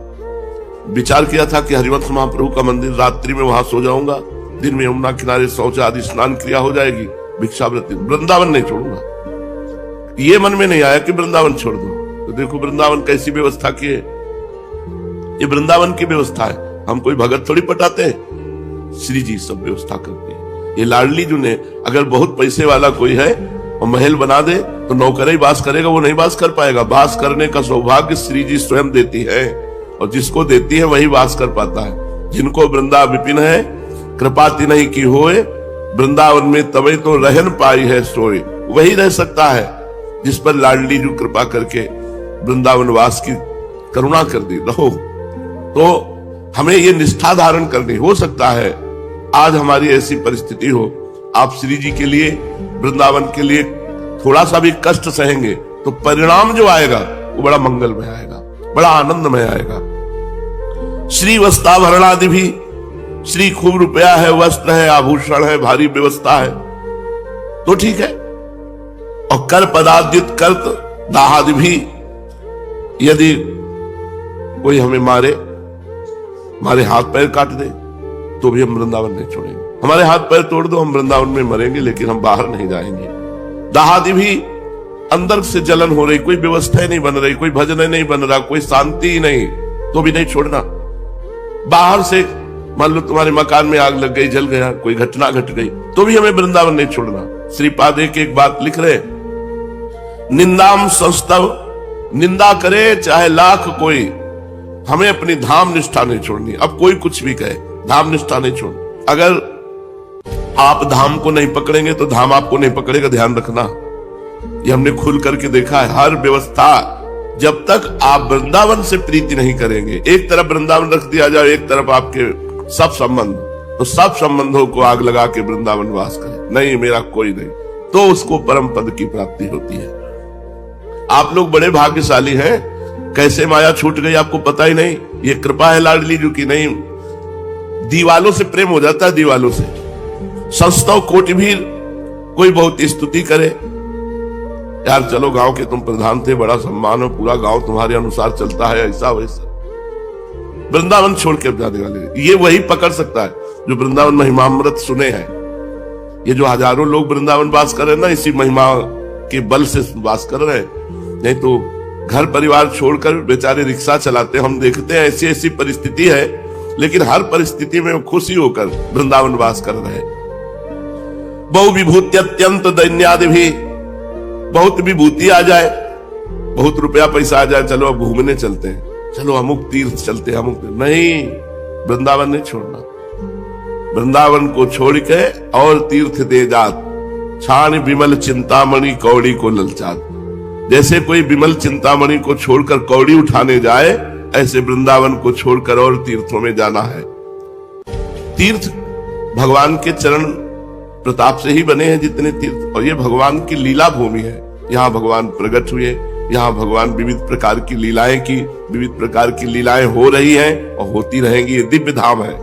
S1: विचार किया था कि हरिवंश महाप्रभु का मंदिर, रात्रि में वहां सो जाऊंगा, दिन में यमुना किनारे शौच आदि स्नान क्रिया हो जाएगी, भिक्षावृत्ति, वृंदावन नहीं छोड़ूंगा। ये मन में नहीं आया कि वृंदावन छोड़ दो। तो देखो वृंदावन कैसी व्यवस्था की है, ये वृंदावन की व्यवस्था है। हम कोई भगत थोड़ी पटाते हैं, श्री जी सब व्यवस्था करते हैं। ये लाडली जो ने, अगर बहुत पैसे वाला कोई है और महल बना दे तो नौकर ही वास करेगा, वो नहीं वास कर पाएगा। वास करने का सौभाग्य श्री जी स्वयं देती है, और जिसको देती है वही वास कर पाता है। जिनको वृंदा विपिन है, कृपा तिन्हि की होए, वृंदावन में तवे तो रहन पाई है सोए। वही रह सकता है जिस पर लाडली जो कृपा करके वृंदावन वास की करुणा कर दी। रहो तो हमें ये निष्ठा धारण करनी। हो सकता है आज हमारी ऐसी परिस्थिति हो, आप श्री जी के लिए, वृंदावन के लिए थोड़ा सा भी कष्ट सहेंगे तो परिणाम जो आएगा वो बड़ा मंगलमय आएगा, बड़ा आनंदमय आएगा। श्री वस्त्राभरणादि भी, श्री खूब रुपया है, वस्त्र है, आभूषण है, भारी व्यवस्था है तो ठीक है। और कर पदाद्युत कर्त दाहादि भी, यदि कोई हमें मारे, हमारे हाथ पैर काट दे तो भी हम वृंदावन नहीं छोड़ेंगे। हमारे हाथ पैर तोड़ दो, हम वृंदावन में मरेंगे लेकिन हम बाहर नहीं जाएंगे। दाहादि भी, अंदर से जलन हो रही, कोई व्यवस्था नहीं बन रही, कोई भजन नहीं बन रहा, कोई शांति ही नहीं, तो भी नहीं छोड़ना। बाहर से मान लो तुम्हारे मकान में आग लग गई, जल गया, कोई घटना घट गई, तो भी हमें वृंदावन नहीं छोड़ना। श्रीपाद एक बात लिख रहे, निंदाम संस्तव, निंदा करे चाहे लाख कोई, हमें अपनी धाम निष्ठा नहीं छोड़नी। अब कोई कुछ भी कहे, धाम निष्ठा नहीं छोड़नी। अगर आप धाम को नहीं पकड़ेंगे तो धाम आपको नहीं पकड़ेगा, ध्यान रखना। ये हमने खुल करके देखा है। हर व्यवस्था, जब तक आप वृंदावन से प्रीति नहीं करेंगे, एक तरफ वृंदावन रख दिया जाए, एक तरफ आपके सब संबंध, तो सब संबंधों को आग लगा के वृंदावन वास करे, नहीं मेरा कोई नहीं, तो उसको परम पद की प्राप्ति होती है। आप लोग बड़े भाग्यशाली हैं, कैसे माया छूट गई आपको पता ही नहीं। ये कृपा है लाडली जी की। नहीं, दीवालों से प्रेम हो जाता है, दीवालों से। संस्तव कोटि भी कोई बहुत स्तुति करे, यार चलो गांव के तुम प्रधान थे, बड़ा सम्मान हो, पूरा गांव तुम्हारे अनुसार चलता है, ऐसा वैसा। वृंदावन छोड़ के जाने वाले, ये वही पकड़ सकता है जो वृंदावन महिमामृत सुने हैं। ये जो हजारों लोग वृंदावन वास कर रहे हैं ना, इसी महिमा के बल से वास कर रहे हैं। नहीं तो घर परिवार छोड़कर बेचारे रिक्शा चलाते, हम देखते हैं ऐसी ऐसी परिस्थिति है, लेकिन हर परिस्थिति में खुशी होकर वृंदावन वास कर रहे हैं। बहु विभूति अत्यंत दैन्यादि भी, बहुत विभूति आ जाए, बहुत रुपया पैसा आ जाए, चलो अब घूमने चलते हैं, चलो अमुक तीर्थ चलते हैं, अमुक नहीं, वृंदावन नहीं छोड़ना। वृंदावन को छोड़ के और तीर्थ दे जात, छान विमल चिंतामणि कौड़ी को ललचात। जैसे कोई विमल चिंतामणि को छोड़कर कौड़ी उठाने जाए, ऐसे वृंदावन को छोड़कर और तीर्थों में जाना है। तीर्थ भगवान के चरण प्रताप से ही बने हैं जितने तीर्थ, और ये भगवान की लीला भूमि है। यहाँ भगवान प्रकट हुए, यहाँ भगवान विविध प्रकार की लीलाएं की, विविध प्रकार की लीलाएं हो रही हैं और होती रहेंगी। ये दिव्य धाम है।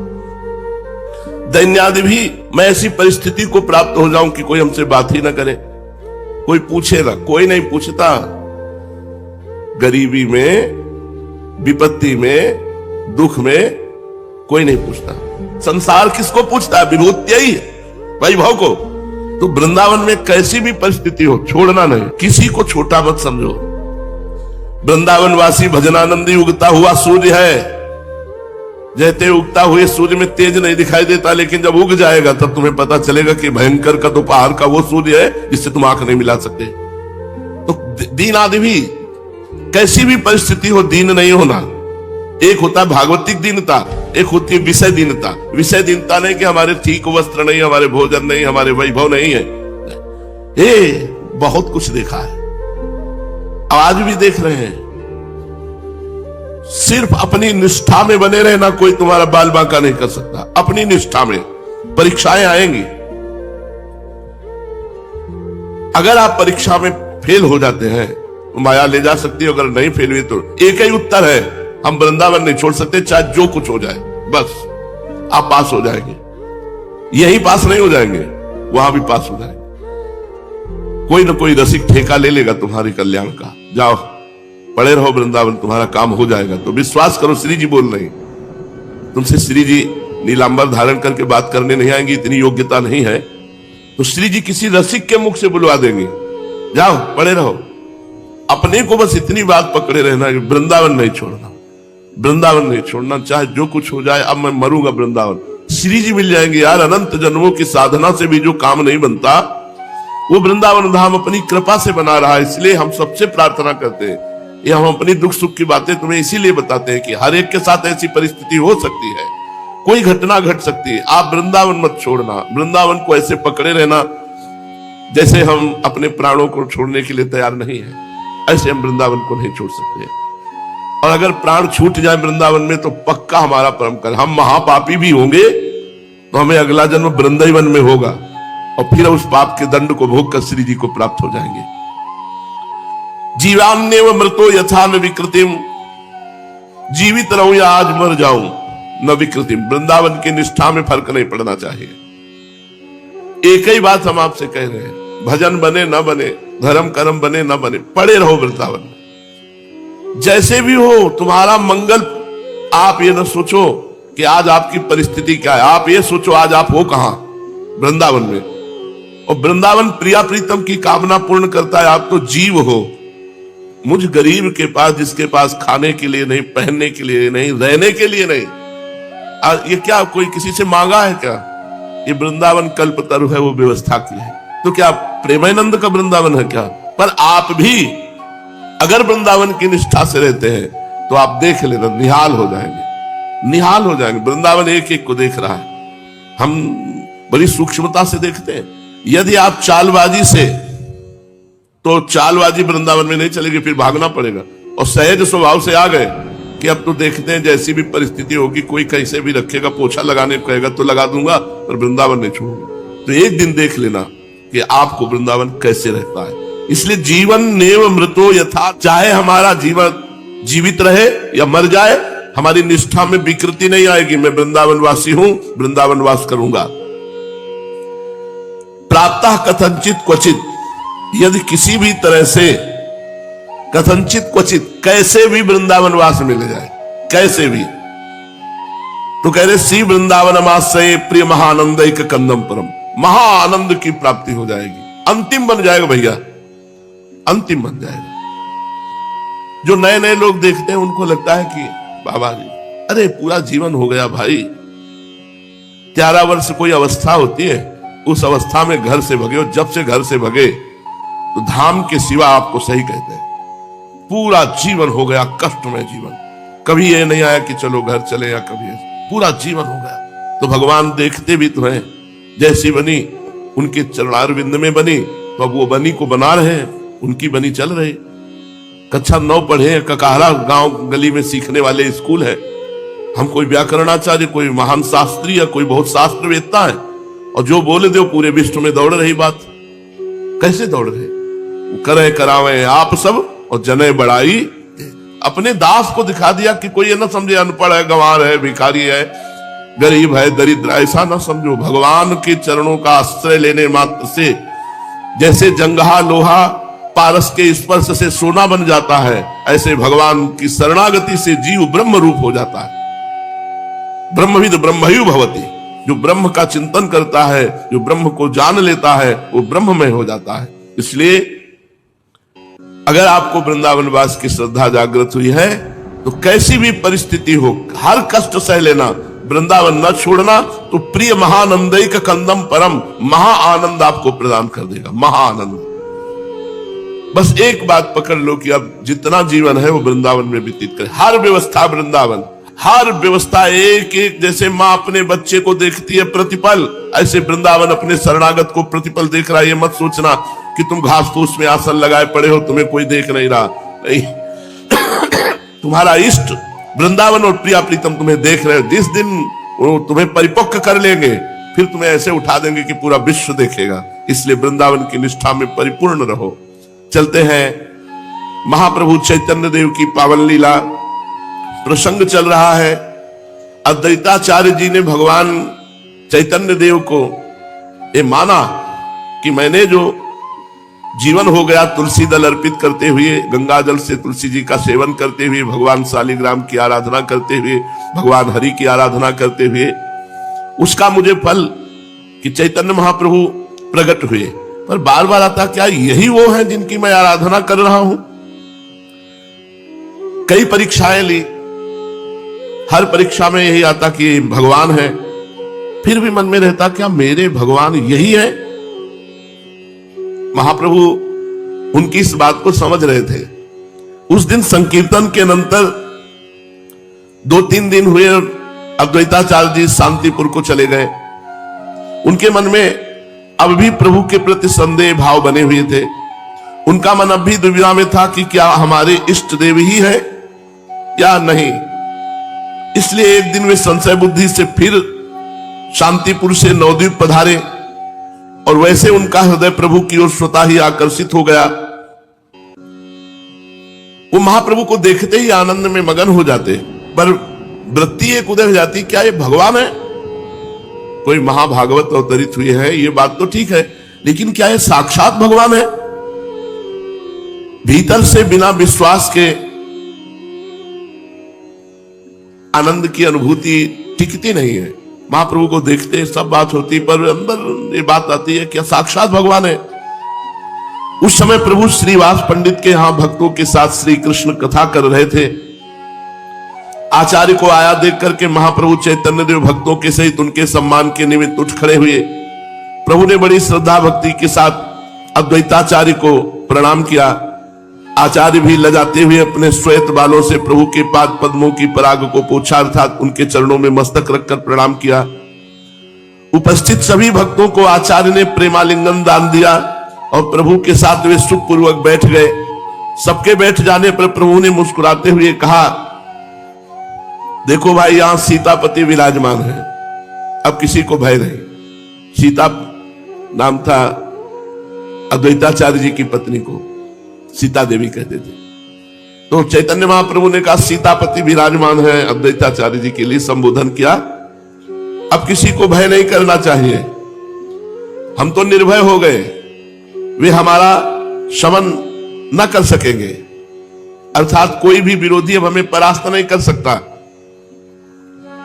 S1: दैन्यादि भी, मैं ऐसी परिस्थिति को प्राप्त हो जाऊं कि कोई हमसे बात ही ना करे, कोई पूछे ना, कोई नहीं पूछता। गरीबी में, विपत्ति में, दुख में कोई नहीं पूछता। संसार किसको पूछता है? विभूति यही है, वैभव को। तो वृंदावन में कैसी भी परिस्थिति हो, छोड़ना नहीं, किसी को छोटा मत समझो। वृंदावन वासी भजनानंदी उगता हुआ सूर्य है। जैसे उगता हुए सूर्य में तेज नहीं दिखाई देता, लेकिन जब उग जाएगा तब तुम्हें पता चलेगा कि भयंकर का दोपहर का वो सूर्य है जिससे तुम आंख नहीं मिला सकते। तो दीन आदि भी, कैसी भी परिस्थिति हो, दीन नहीं होना। एक होता है भागवतिक दीनता, एक होती है विषय दीनता। विषय दीनता नहीं कि हमारे ठीक वस्त्र नहीं, हमारे भोजन नहीं, हमारे वैभव नहीं है। ये बहुत कुछ देखा है, आज भी देख रहे हैं। सिर्फ अपनी निष्ठा में बने रहना, कोई तुम्हारा बाल बांका नहीं कर सकता। अपनी निष्ठा में परीक्षाएं आएंगी, अगर आप परीक्षा में फेल हो जाते हैं तो माया ले जा सकती है, अगर नहीं फेल हुई तो एक ही उत्तर है, हम वृंदावन नहीं छोड़ सकते, चाहे जो कुछ हो जाए, बस आप पास हो जाएंगे। यही पास नहीं हो जाएंगे, वहां भी पास हो जाएंगे। कोई ना कोई रसिक ठेका ले लेगा तुम्हारे कल्याण का। जाओ पड़े रहो वृंदावन, तुम्हारा काम हो जाएगा। तो विश्वास करो, श्री जी बोल रही, तुमसे श्री जी नीलांबर धारण करके बात करने नहीं आएंगी, इतनी योग्यता नहीं है। तो श्री जी किसी रसिक के मुख से बुलवा देंगे, जाओ पड़े रहो। अपने को बस इतनी बात पकड़े रहना कि वृंदावन नहीं छोड़ना, वृंदावन नहीं छोड़ना, चाहे जो कुछ हो जाए, अब मैं मरूंगा वृंदावन। श्री जी मिल जाएंगे यार। अनंत जन्मों की साधना से भी जो काम नहीं बनता, वो वृंदावन धाम अपनी कृपा से बना रहा है। इसलिए हम सबसे प्रार्थना करते हैं, ये हम अपनी दुख सुख की बातें तुम्हें इसीलिए बताते हैं कि हर एक के साथ ऐसी परिस्थिति हो सकती है, कोई घटना घट सकती है। आप वृंदावन मत छोड़ना, वृंदावन को ऐसे पकड़े रहना जैसे हम अपने प्राणों को छोड़ने के लिए तैयार नहीं है, ऐसे हम वृंदावन को नहीं छोड़ सकते। और अगर प्राण छूट जाए वृंदावन में तो पक्का हमारा परम कर, हम महापापी भी होंगे तो हमें अगला जन्म वृंदावन में होगा, और फिर उस पाप के दंड को भोग कर श्री जी को प्राप्त हो जाएंगे। जीवान्यव मृतो यथा न विकृतिम, जीवित रहूं या आज मर जाऊं, न विकृतिम। वृंदावन की निष्ठा में फर्क नहीं पड़ना चाहिए। एक ही बात हम आपसे कह रहे हैं, भजन बने न बने, धर्म कर्म बने न बने, पड़े रहो वृंदावन में। जैसे भी हो तुम्हारा मंगल। आप ये न सोचो कि आज आपकी परिस्थिति क्या है, आप ये सोचो आज आप हो कहां, वृंदावन में। और वृंदावन प्रिया प्रीतम की कामना पूर्ण करता है। आप तो जीव हो, मुझ गरीब के पास, जिसके पास खाने के लिए नहीं, पहनने के लिए नहीं, रहने के लिए नहीं, ये क्या कोई किसी से मांगा है क्या? ये वृंदावन कल्पतरु है, वो व्यवस्था की है। तो क्या प्रेमानंद का वृंदावन है क्या? पर आप भी अगर वृंदावन की निष्ठा से रहते हैं तो आप देख लेना, निहाल हो जाएंगे, निहाल हो जाएंगे। वृंदावन एक एक को देख रहा है। हम बड़ी सूक्ष्मता से देखते हैं। यदि आप चालबाजी से, तो चालबाजी वृंदावन में नहीं चलेगी, फिर भागना पड़ेगा। और सहज स्वभाव से आ गए कि अब तो देखते हैं जैसी भी परिस्थिति होगी, कोई कैसे भी रखेगा, पोछा लगाने को कहेगा तो लगा दूंगा, पर वृंदावन नहीं छोड़ूंगा। तो एक दिन देख लेना कि आपको वृंदावन कैसे रहता है। इसलिए जीवन नेव मृतो यथा, चाहे हमारा जीवन जीवित रहे या मर जाए, हमारी निष्ठा में विकृति नहीं आएगी। मैं वृंदावन वासी हूं, वृंदावन वास करूंगा। प्राप्तः कथंचित क्वचित, यदि किसी भी तरह से, कथंचित क्वचित, कैसे भी वृंदावन वास मिल जाए, कैसे भी, तो कह रहे श्री वृंदावन मास्य प्रिय महानंद एक कंदम परम, महाआनंद की प्राप्ति हो जाएगी। अंतिम बन जाएगा भैया, अंतिम बन जाएगा। जो नए नए लोग देखते हैं उनको लगता है कि बाबा जी, अरे पूरा जीवन हो गया भाई, 13 वर्ष कोई अवस्था होती है, उस अवस्था में घर से भगे, और जब से घर से भगे तो धाम के सिवा, आपको सही कहते हैं, पूरा जीवन हो गया कष्टमय जीवन। कभी ये नहीं आया कि चलो घर चले, या कभी पूरा जीवन हो गया। तो भगवान देखते भी तो हैं, जैसी बनी उनके चरणारविंद में बनी, तो अब वो बनी को बना रहे हैं, उनकी बनी चल रही। कक्षा 9 पढ़े, ककाहरा गांव गली में सीखने वाले स्कूल है। हम कोई व्याकरणाचार्य, कोई महान शास्त्री, या कोई बहुत शास्त्र वेत्ता है, और जो बोले दो पूरे विश्व में दौड़ रही बात। कैसे दौड़ रहे? करे करावे आप सब और जने बड़ाई। अपने दास को दिखा दिया कि कोई ये ना समझे अनपढ़ है, गंवार है, भिखारी है, गरीब है, दरिद्र, ऐसा ना समझो। भगवान के चरणों का आश्रय लेने मात्र से जैसे जंगहा लोहा पारस के स्पर्श से सोना बन जाता है, ऐसे भगवान की शरणागति से जीव ब्रह्म रूप हो जाता है। ब्रह्मविद ब्रह्मयु भवति, जो ब्रह्म का चिंतन करता है, जो ब्रह्म को जान लेता है, वो ब्रह्ममय हो जाता है। इसलिए अगर आपको वृंदावन वास की श्रद्धा जागृत हुई है तो कैसी भी परिस्थिति हो, हर कष्ट सह लेना, वृंदावन न छोड़ना, तो प्रिय महानंदैक कंदम परम, महा आनंद आपको प्रदान कर देगा, महाआनंद। बस एक बात पकड़ लो कि अब जितना जीवन है वो वृंदावन में व्यतीत करें। हर व्यवस्था वृंदावन, हर व्यवस्था एक एक, जैसे माँ अपने बच्चे को देखती है प्रतिपल, ऐसे वृंदावन अपने शरणागत को प्रतिपल देख रहा है। ये मत सोचना कि तुम घास फूस में आसन लगाए पड़े हो, तुम्हें कोई देख नहीं रहा, नहीं। तुम्हारा इष्ट वृंदावन और प्रिया प्रीतम तुम्हें देख रहे हो। जिस दिन वो तुम्हें परिपक्व कर लेंगे, फिर तुम्हें ऐसे उठा देंगे कि पूरा विश्व देखेगा। इसलिए वृंदावन की निष्ठा में परिपूर्ण रहो। चलते हैं, महाप्रभु चैतन्य देव की पावन लीला प्रसंग चल रहा है। अद्वैताचार्य जी ने भगवान चैतन्य देव को ये माना कि मैंने जो जीवन हो गया तुलसी दल अर्पित करते हुए, गंगा जल से तुलसी जी का सेवन करते हुए, भगवान शालिग्राम की आराधना करते हुए, भगवान हरि की आराधना करते हुए, उसका मुझे फल कि चैतन्य महाप्रभु प्रकट हुए। पर बार बार आता, क्या यही वो है जिनकी मैं आराधना कर रहा हूं? कई परीक्षाएं ली, हर परीक्षा में यही आता कि भगवान है। फिर भी मन में रहता, क्या मेरे भगवान यही है? महाप्रभु उनकी इस बात को समझ रहे थे। उस दिन संकीर्तन के अनंतर 2-3 दिन हुए, अद्वैताचार्य जी शांतिपुर को चले गए। उनके मन में अब भी प्रभु के प्रति संदेह भाव बने हुए थे। उनका मन अब भी दुविधा में था कि क्या हमारे इष्ट देव ही है या नहीं। इसलिए एक दिन वे संशय बुद्धि से फिर शांतिपुर से नवद्वीप पधारे, और वैसे उनका हृदय प्रभु की ओर स्वतः ही आकर्षित हो गया। वो महाप्रभु को देखते ही आनंद में मगन हो जाते। पर वृत्ति एक उदय हो जाती, क्या ये भगवान है? कोई महाभागवत अवतरित हुई है, ये बात तो ठीक है, लेकिन क्या ये साक्षात भगवान है? भीतर से बिना विश्वास के आनंद की अनुभूति टिकती नहीं है। महाप्रभु को देखते सब बात होती, पर अंदर ये बात आती है, क्या साक्षात भगवान है? उस समय प्रभु श्रीवास पंडित के यहां भक्तों के साथ श्री कृष्ण कथा कर रहे थे। आचार्य को आया देख करके महाप्रभु चैतन्य देव भक्तों के सहित उनके सम्मान के निमित्त उठ खड़े हुए। प्रभु ने बड़ी श्रद्धा भक्ति के साथ अद्वैताचार्य को प्रणाम किया। आचार्य भी लजाते हुए अपने श्वेत बालों से प्रभु के पाद पद्मों की पराग को पोंछा, अर्थात उनके चरणों में मस्तक रखकर प्रणाम किया। उपस्थित सभी भक्तों को आचार्य ने प्रेमालिंगन दान दिया और प्रभु के साथ वे सुखपूर्वक बैठ गए। सबके बैठ जाने पर प्रभु ने मुस्कुराते हुए कहा, देखो भाई, यहां सीतापति विराजमान है, अब किसी को भय नहीं। सीता नाम था अद्वैताचार्य जी की पत्नी को, सीता देवी कहते थे। तो चैतन्य महाप्रभु ने कहा, सीतापति विराजमान है, अद्वैताचार्य जी के लिए संबोधन किया। अब किसी को भय नहीं करना चाहिए, हम तो निर्भय हो गए, वे हमारा शमन न कर सकेंगे, अर्थात कोई भी विरोधी अब हमें परास्त नहीं कर सकता।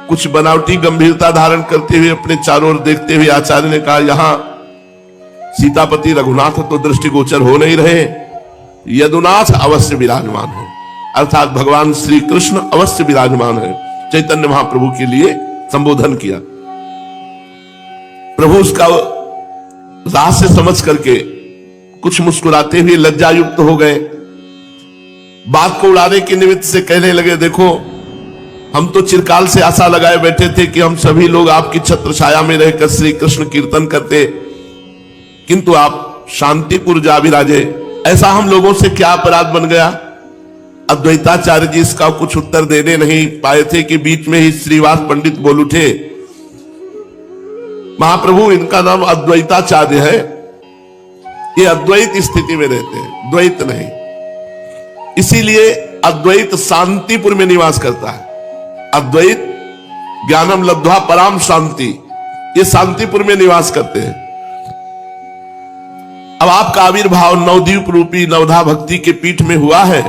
S1: कुछ बनावटी गंभीरता धारण करते हुए अपने चारों ओर देखते हुए आचार्य ने कहा, यहां सीतापति रघुनाथ तो दृष्टिगोचर हो नहीं रहे, यदुनाथ अवश्य विराजमान है। अर्थात भगवान श्री कृष्ण अवश्य विराजमान है। चैतन्य महाप्रभु के लिए संबोधन किया। प्रभु उसका रहस्य समझ करके कुछ मुस्कुराते हुए लज्जायुक्त हो गए। बात को उड़ाने के निमित्त से कहने लगे, देखो हम तो चिरकाल से आशा लगाए बैठे थे कि हम सभी लोग आपकी छत्र छाया में रहकर श्री कृष्ण कीर्तन करते, किंतु आप शांतिपुर जा विराजे। ऐसा हम लोगों से क्या अपराध बन गया? अद्वैताचार्य जी इसका कुछ उत्तर देने नहीं पाए थे कि बीच में ही श्रीवास पंडित बोल उठे, महाप्रभु इनका नाम अद्वैताचार्य है, ये अद्वैत स्थिति में रहते हैं, द्वैत नहीं। इसीलिए अद्वैत शांतिपुर में निवास करता है। अद्वैत ज्ञानम लब्ध्वा पराम शांति, ये शांतिपुर में निवास करते हैं। अब आपका आविर्भाव नवद्वीप रूपी नवधा भक्ति के पीठ में हुआ है,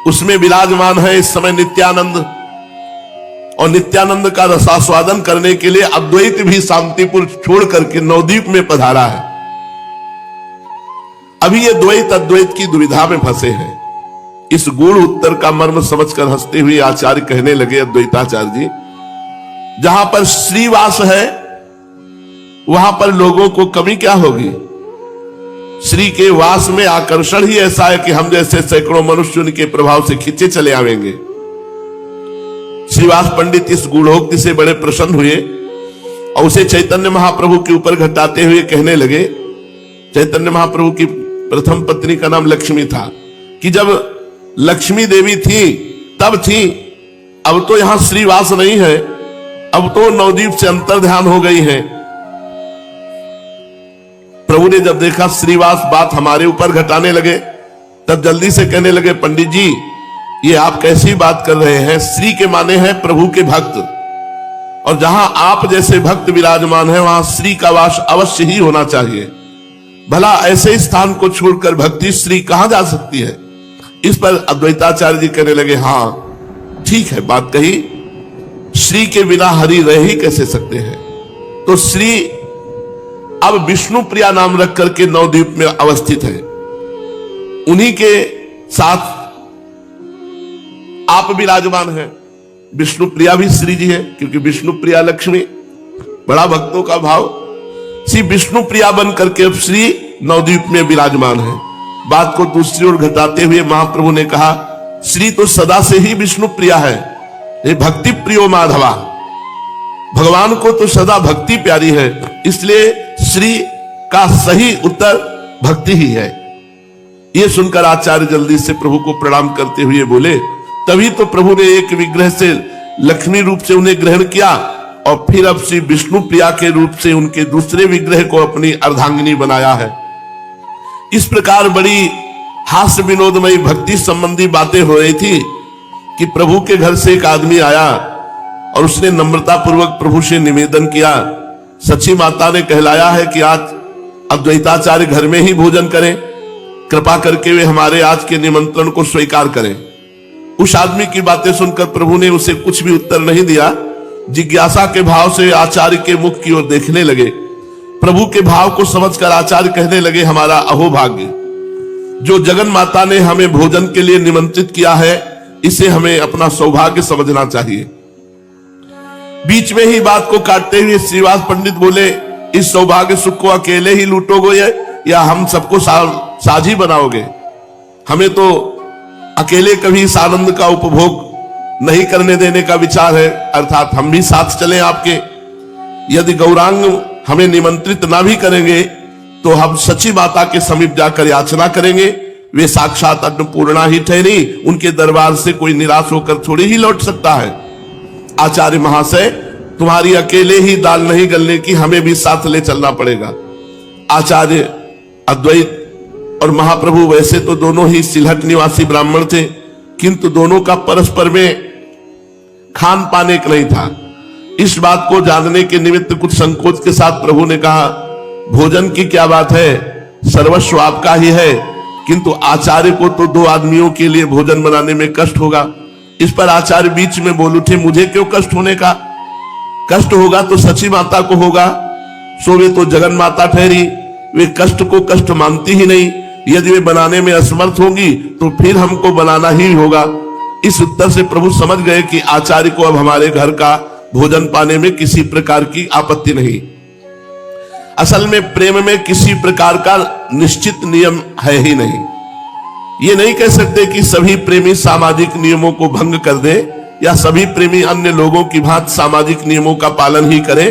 S1: उसमें विराजमान है इस समय नित्यानंद, और नित्यानंद का रसास्वादन करने के लिए अद्वैत भी शांतिपुर छोड़ करके नवद्वीप में पधारा है। अभी ये द्वैत अद्वैत की दुविधा में फंसे हैं। इस गूढ़ उत्तर का मर्म समझकर हंसते हुए आचार्य कहने लगे, अद्वैताचार्य जी, जहां पर श्रीवास है वहां पर लोगों को कमी क्या होगी? श्री के वास में आकर्षण ही ऐसा है कि हम जैसे सैकड़ों मनुष्य उनके प्रभाव से खींचे चले आवेंगे। श्रीवास पंडित इस गूढ़ोक्ति से बड़े प्रसन्न हुए और उसे चैतन्य महाप्रभु के ऊपर घटाते हुए कहने लगे। चैतन्य महाप्रभु की प्रथम पत्नी का नाम लक्ष्मी था, कि जब लक्ष्मी देवी थी तब थी, अब तो यहां श्रीवास नहीं है, अब तो नवद्वीप से अंतर्ध्यान हो गई है। प्रभु ने जब देखा श्रीवास बात हमारे ऊपर घटाने लगे, तब जल्दी से कहने लगे, पंडित जी ये आप कैसी बात कर रहे हैं? श्री के माने हैं प्रभु के भक्त, और जहां आप जैसे भक्त विराजमान है वहां श्री का वास अवश्य ही होना चाहिए। भला ऐसे स्थान को छोड़कर भक्ति श्री कहां जा सकती है? इस पर अद्वैताचार्य जी कहने लगे, हाँ ठीक है बात कही, श्री के बिना हरि रह ही कैसे सकते हैं? तो श्री अब विष्णु प्रिया नाम रख करके नवद्वीप में अवस्थित है, उन्हीं के साथ आप विराजमान हैं। विष्णु प्रिया भी श्री जी है, क्योंकि विष्णु प्रिया लक्ष्मी, बड़ा भक्तों का भाव। श्री विष्णु प्रिया बन करके अब श्री नवद्वीप में विराजमान है। बात को दूसरी ओर घटाते हुए महाप्रभु ने कहा, श्री तो सदा से ही विष्णु प्रिया है, ये भक्ति प्रियो माधवा, भगवान को तो सदा भक्ति प्यारी है, इसलिए श्री का सही उत्तर भक्ति ही है। यह सुनकर आचार्य जल्दी से प्रभु को प्रणाम करते हुए बोले, तभी तो प्रभु ने एक विग्रह से लक्ष्मी रूप से उन्हें ग्रहण किया और फिर अब श्री विष्णु प्रिया के रूप से उनके दूसरे विग्रह को अपनी अर्धांगिनी बनाया है। इस प्रकार बड़ी हास्य विनोदमयी भक्ति संबंधी बातें हो रही थी कि प्रभु के घर से एक आदमी आया और उसने नम्रता पूर्वक प्रभु से निवेदन किया, सची माता ने कहलाया है कि आज अद्वैताचार्य घर में ही भोजन करें, कृपा करके वे हमारे आज के निमंत्रण को स्वीकार करें। उस आदमी की बातें सुनकर प्रभु ने उसे कुछ भी उत्तर नहीं दिया, जिज्ञासा के भाव से आचार्य के मुख की ओर देखने लगे। प्रभु के भाव को समझकर आचार्य कहने लगे, हमारा अहोभाग्य, जो जगन माता ने हमें भोजन के लिए निमंत्रित किया है, इसे हमें अपना सौभाग्य समझना चाहिए। बीच में ही बात को काटते हुए श्रीवास पंडित बोले, इस सौभाग्य सुख को अकेले ही लूटोगे या हम सबको साझी बनाओगे? हमें तो अकेले कभी इस आनंद का उपभोग नहीं करने देने का विचार है, अर्थात हम भी साथ चलें आपके। यदि गौरांग हमें निमंत्रित ना भी करेंगे तो हम सची माता के समीप जाकर याचना करेंगे, वे साक्षात अन्नपूर्णा ही ठहरी, उनके दरबार से कोई निराश होकर थोड़ी ही लौट सकता है। आचार्य महाशय, तुम्हारी अकेले ही दाल नहीं गलने की, हमें भी साथ ले चलना पड़ेगा। आचार्य अद्वैत और महाप्रभु वैसे तो दोनों ही सिलहट निवासी ब्राह्मण थे, किंतु दोनों का परस्पर में खान पान एक नहीं था। इस बात को जानने के निमित्त कुछ संकोच के साथ प्रभु ने कहा, भोजन की क्या बात है, सर्वस्व आपका ही है, किंतु आचार्य को तो 2 आदमियों के लिए भोजन बनाने में कष्ट होगा। इस पर आचार्य बीच में बोल उठे, मुझे क्यों कष्ट होने का? कष्ट होगा तो सची माता को होगा, सो वे तो जगन माता ठहरी, वे कष्ट को कष्ट मानती ही नहीं, यदि वे बनाने में असमर्थ होंगी तो फिर हमको बनाना ही होगा। इस उत्तर से प्रभु समझ गए कि आचार्य को अब हमारे घर का भोजन पाने में किसी प्रकार की आपत्ति नहीं। असल में प्रेम में किसी प्रकार का निश्चित नियम है ही नहीं। ये नहीं कह सकते कि सभी प्रेमी सामाजिक नियमों को भंग कर दें या सभी प्रेमी अन्य लोगों की भांति सामाजिक नियमों का पालन ही करें।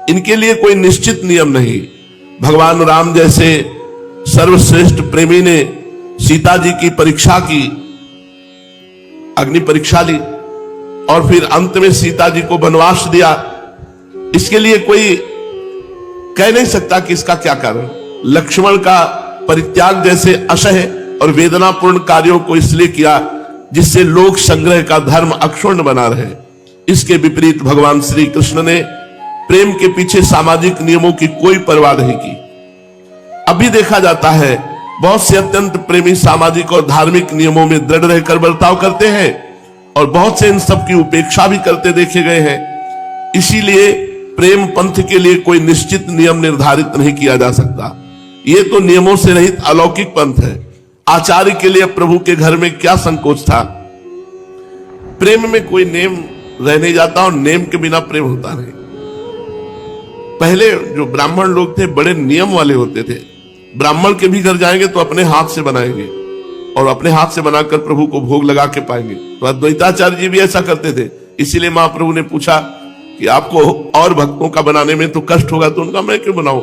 S1: इनके लिए कोई निश्चित नियम नहीं। भगवान राम जैसे सर्वश्रेष्ठ प्रेमी ने सीता जी की परीक्षा की, अग्नि परीक्षा ली और फिर अंत में सीता जी को वनवास दिया। इसके लिए कोई कह नहीं सकता कि इसका क्या कारण। लक्ष्मण का परित्याग जैसे असह्य और वेदनापूर्ण कार्यों को इसलिए किया जिससे लोक संग्रह का धर्म अक्षुण्ण बना रहे। इसके विपरीत भगवान श्री कृष्ण ने प्रेम के पीछे सामाजिक नियमों की कोई परवाह नहीं की। अभी देखा जाता है बहुत से अत्यंत प्रेमी सामाजिक और धार्मिक नियमों में दृढ़ रहकर बर्ताव करते हैं और बहुत से इन सब की उपेक्षा भी करते देखे गए हैं। इसीलिए प्रेम पंथ के लिए कोई निश्चित नियम निर्धारित नहीं किया जा सकता। ये तो नियमों से रहित अलौकिक पंथ है। आचार्य के लिए प्रभु के घर में क्या संकोच था। प्रेम में कोई नेम रह नहीं जाता और नेम के बिना प्रेम होता नहीं। पहले जो ब्राह्मण लोग थे बड़े नियम वाले होते थे। ब्राह्मण के भी घर जाएंगे तो अपने हाथ से बनाएंगे और अपने हाथ से बनाकर प्रभु को भोग लगा के पाएंगे। तो अद्वैताचार्य जी भी ऐसा करते थे। इसीलिए महाप्रभु ने पूछा कि आपको और भक्तों का बनाने में तो कष्ट होगा, तो उनका मैं क्यों बनाऊं,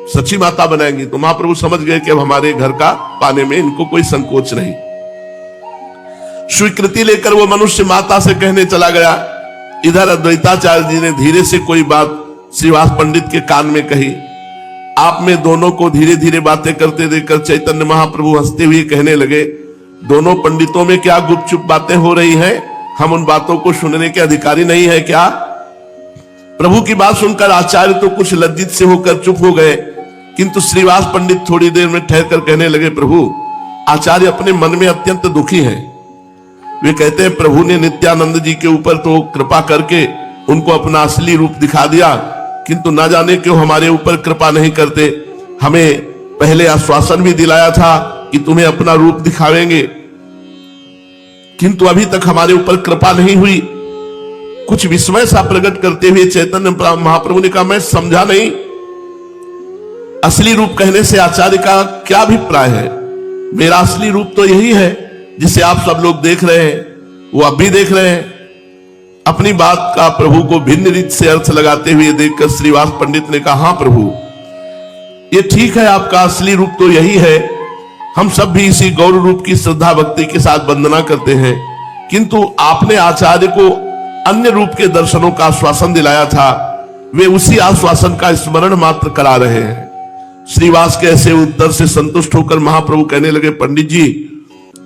S1: सची माता बनाएंगी। तो महाप्रभु समझ गए कि अब हमारे घर का पाने में इनको कोई संकोच नहीं। स्वीकृति लेकर वो मनुष्य माता से कहने चला गया। इधर अद्वैताचार्य जी ने धीरे से कोई बात श्रीवास पंडित के कान में कही। आप में दोनों को धीरे धीरे बातें करते देखकर चैतन्य महाप्रभु हंसते हुए कहने लगे, दोनों पंडितों में क्या गुपचुप बातें हो रही हैं? हम उन बातों को सुनने के अधिकारी नहीं है क्या? प्रभु की बात सुनकर आचार्य तो कुछ लज्जित से होकर चुप हो गए, किंतु श्रीवास पंडित थोड़ी देर में ठहर कर कहने लगे, प्रभु आचार्य अपने मन में अत्यंत दुखी हैं। वे कहते हैं प्रभु ने नित्यानंद जी के ऊपर तो कृपा करके उनको अपना असली रूप दिखा दिया, किंतु ना जाने क्यों हमारे ऊपर कृपा नहीं करते। हमें पहले आश्वासन भी दिलाया था कि तुम्हें अपना रूप दिखावेंगे, किंतु अभी तक हमारे ऊपर कृपा नहीं हुई। कुछ विस्मय सा प्रकट करते हुए चैतन्य महाप्रभु ने कहा, मैं समझा नहीं, असली रूप कहने से आचार्य का क्या अभिप्राय है? मेरा असली रूप तो यही है जिसे आप सब लोग देख रहे हैं, वो अब भी देख रहे हैं। अपनी बात का प्रभु को भिन्न रीत से अर्थ लगाते हुए देखकर श्रीवास पंडित ने कहा, हाँ प्रभु ये ठीक है, आपका असली रूप तो यही है। हम सब भी इसी गौर रूप की श्रद्धा भक्ति के साथ वंदना करते हैं, किंतु आपने आचार्य को अन्य रूप के दर्शनों का आश्वासन दिलाया था, वे उसी आश्वासन का स्मरण मात्र करा रहे हैं। श्रीवास के ऐसे उत्तर से संतुष्ट होकर महाप्रभु कहने लगे, पंडित जी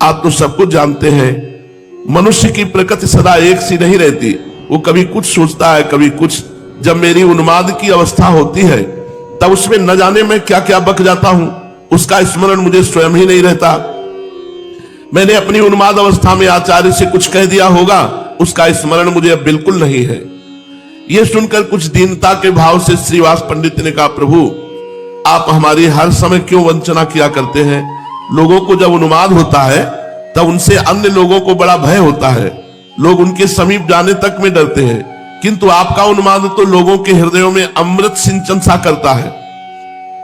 S1: आप तो सब कुछ जानते हैं, मनुष्य की प्रकृति सदा एक सी नहीं रहती, वो कभी कुछ सोचता है कभी कुछ। जब मेरी उन्माद की अवस्था होती है तब उसमें न जाने मैं क्या क्या बक जाता हूं, उसका स्मरण मुझे स्वयं ही नहीं रहता। मैंने अपनी उन्माद अवस्था में आचार्य से कुछ कह दिया होगा, उसका स्मरण मुझे अब बिल्कुल नहीं है। यह सुनकर कुछ दीनता के भाव से श्रीवास पंडित ने कहा, प्रभु आप हमारी हर समय क्यों वंचना किया करते हैं? लोगों को जब उन्माद होता है तब उनसे अन्य लोगों को बड़ा भय होता है, लोग उनके समीप जाने तक में डरते हैं, किंतु आपका उन्माद तो लोगों के हृदयों में अमृत सिंचन सा करता है।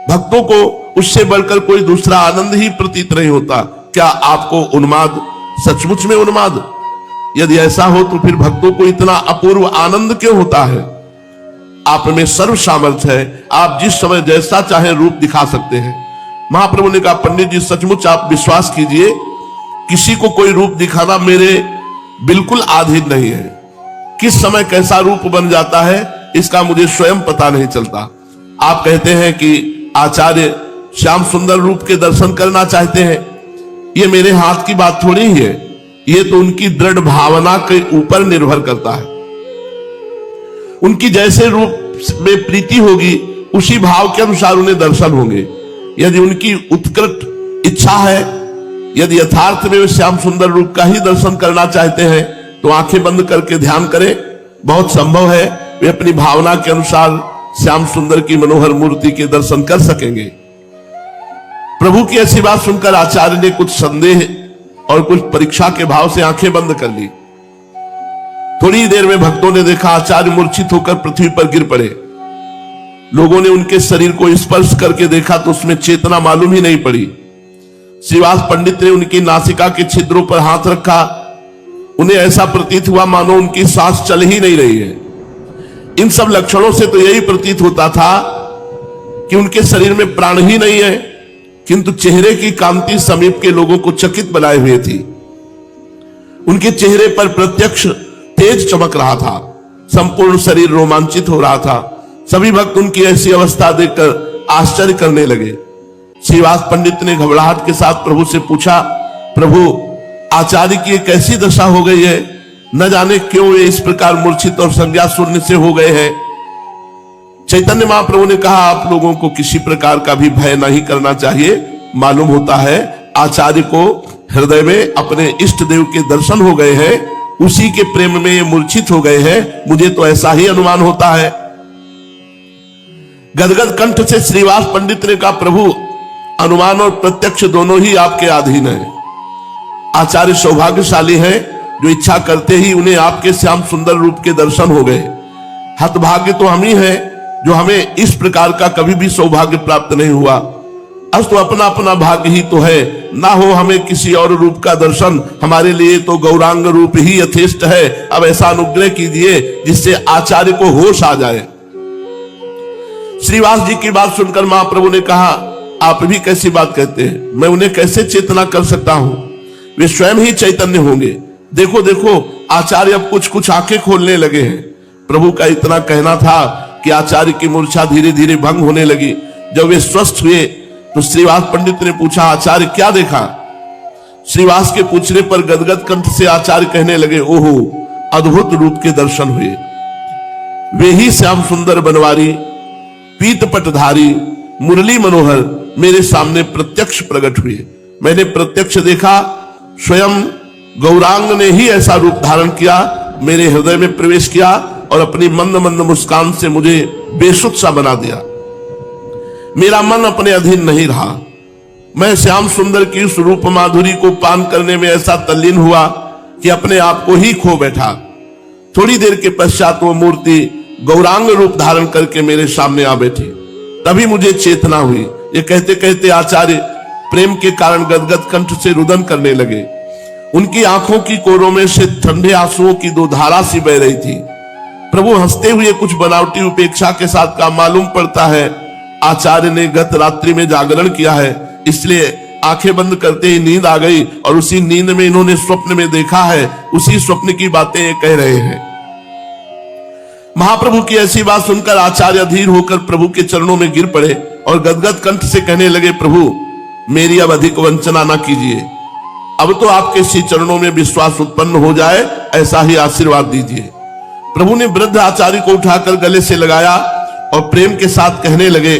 S1: भक्तों को उससे बढ़कर कोई दूसरा आनंद ही प्रतीत नहीं होता। क्या आपको उन्माद सचमुच में उन्माद? यदि ऐसा हो तो फिर भक्तों को इतना अपूर्व आनंद क्यों होता है? आप में सर्व सामर्थ्य है, आप जिस समय जैसा चाहे रूप दिखा सकते हैं। महाप्रभु ने कहा, पंडित जी सचमुच आप विश्वास कीजिए, किसी को कोई रूप दिखाना मेरे बिल्कुल अधीन नहीं है। किस समय कैसा रूप बन जाता है इसका मुझे स्वयं पता नहीं चलता। आप कहते हैं कि आचार्य श्याम सुंदर रूप के दर्शन करना चाहते हैं, ये मेरे हाथ की बात थोड़ी ही है, ये तो उनकी दृढ़ भावना के ऊपर निर्भर करता है। उनकी जैसे रूप में प्रीति होगी उसी भाव के अनुसार उन्हें दर्शन होंगे। यदि उनकी उत्कृष्ट इच्छा है, यदि यथार्थ में वे श्याम सुंदर रूप का ही दर्शन करना चाहते हैं तो आंखें बंद करके ध्यान करें, बहुत संभव है वे अपनी भावना के अनुसार श्याम सुंदर की मनोहर मूर्ति के दर्शन कर सकेंगे। प्रभु की ऐसी बात सुनकर आचार्य ने कुछ संदेह और कुछ परीक्षा के भाव से आंखें बंद कर ली। थोड़ी देर में भक्तों ने देखा आचार्य मूर्छित होकर पृथ्वी पर गिर पड़े। लोगों ने उनके शरीर को स्पर्श करके देखा तो उसमें चेतना मालूम ही नहीं पड़ी। श्रीवास पंडित ने उनकी नासिका के छिद्रों पर हाथ रखा। उन्हें ऐसा प्रतीत हुआ मानो उनकी सांस चल ही नहीं रही है। इन सब लक्षणों से तो यही प्रतीत होता था कि उनके शरीर में प्राण ही नहीं है, किंतु चेहरे की कांति समीप के लोगों को चकित बनाए हुए थी। उनके चेहरे पर प्रत्यक्ष तेज चमक रहा था। संपूर्ण शरीर रोमांचित हो रहा था। सभी भक्त उनकी ऐसी अवस्था देखकर आश्चर्य करने लगे। श्रीवास पंडित ने घबराहट के साथ प्रभु से पूछा, प्रभु, आचार्य की कैसी दशा हो गई है? न जाने क्यों वे इस प्रकार मूर्छित और संज्ञा शून्य से हो गए हैं। चैतन्य महाप्रभु ने कहा, आप लोगों को किसी प्रकार का भी भय नहीं करना चाहिए। मालूम होता है आचार्य को हृदय में अपने इष्ट देव के दर्शन हो गए हैं, उसी के प्रेम में ये मूर्छित हो गए हैं। मुझे तो ऐसा ही अनुमान होता है। गदगद कंठ से श्रीवास पंडित ने कहा, प्रभु, अनुमान और प्रत्यक्ष दोनों ही आपके अधीन है। आचार्य सौभाग्यशाली है जो इच्छा करते ही उन्हें आपके श्याम सुंदर रूप के दर्शन हो गए। हतभाग्य तो हम ही है जो हमें इस प्रकार का कभी भी सौभाग्य प्राप्त नहीं हुआ। अस्तु अपना अपना भाग्य ही तो है, ना हो हमें किसी और रूप का दर्शन। हमारे लिए तो गौरांग रूप ही यथेष्ट है। अब ऐसा अनुग्रह कीजिए जिससे आचार्य को होश आ जाए। श्रीवास जी की बात सुनकर महाप्रभु ने कहा, आप भी कैसी बात कहते हैं? मैं उन्हें कैसे चेतना कर सकता हूं? वे स्वयं ही चैतन्य होंगे। देखो देखो, आचार्य अब कुछ कुछ आंखें खोलने लगे हैं। प्रभु का इतना कहना था कि आचार्य की मूर्छा धीरे धीरे भंग होने लगी। जब वे स्वस्थ हुए तो श्रीवास पंडित ने पूछा, आचार्य क्या देखा? श्रीवास के पूछने पर गदगद कंठ से आचार्य कहने लगे, ओहो, अद्भुत रूप के दर्शन हुए। वे ही श्याम सुंदर बनवारी, पीत पटधारी, मुरली मनोहर मेरे सामने प्रत्यक्ष प्रकट हुए। मैंने प्रत्यक्ष देखा, स्वयं गौरांग ने ही ऐसा रूप धारण किया, मेरे हृदय में प्रवेश किया और अपनी मंद मंद मुस्कान से मुझे बेसुध सा बना दिया। मेरा मन अपने अधीन नहीं रहा। मैं श्याम सुंदर की उस रूप माधुरी को पान करने में ऐसा तल्लीन हुआ कि अपने आप को ही खो बैठा। थोड़ी देर के पश्चात वो मूर्ति गौरांग रूप धारण करके मेरे सामने आ बैठी। तभी मुझे चेतना हुई। ये कहते कहते आचार्य प्रेम के कारण गदगद कंठ से रुदन करने लगे। उनकी आंखों की कोरों में से ठंडे आंसुओं की दो धारा सी बह रही थी। प्रभु हंसते हुए कुछ बनावटी उपेक्षा के साथ का मालूम पड़ता है आचार्य ने गत रात्रि में जागरण किया है, इसलिए आंखें बंद करते ही नींद आ गई और उसी नींद में इन्होंने स्वप्न में देखा है, उसी स्वप्न की बातें ये कह रहे हैं। महाप्रभु की ऐसी बात सुनकर आचार्य अधीर होकर प्रभु के चरणों में गिर पड़े और गदगद कंठ से कहने लगे, प्रभु, मेरी अब अधिक वंचना ना कीजिए। अब तो आपके श्री चरणों में विश्वास उत्पन्न हो जाए, ऐसा ही आशीर्वाद दीजिए। प्रभु ने वृद्ध आचार्य को उठाकर गले से लगाया और प्रेम के साथ कहने लगे,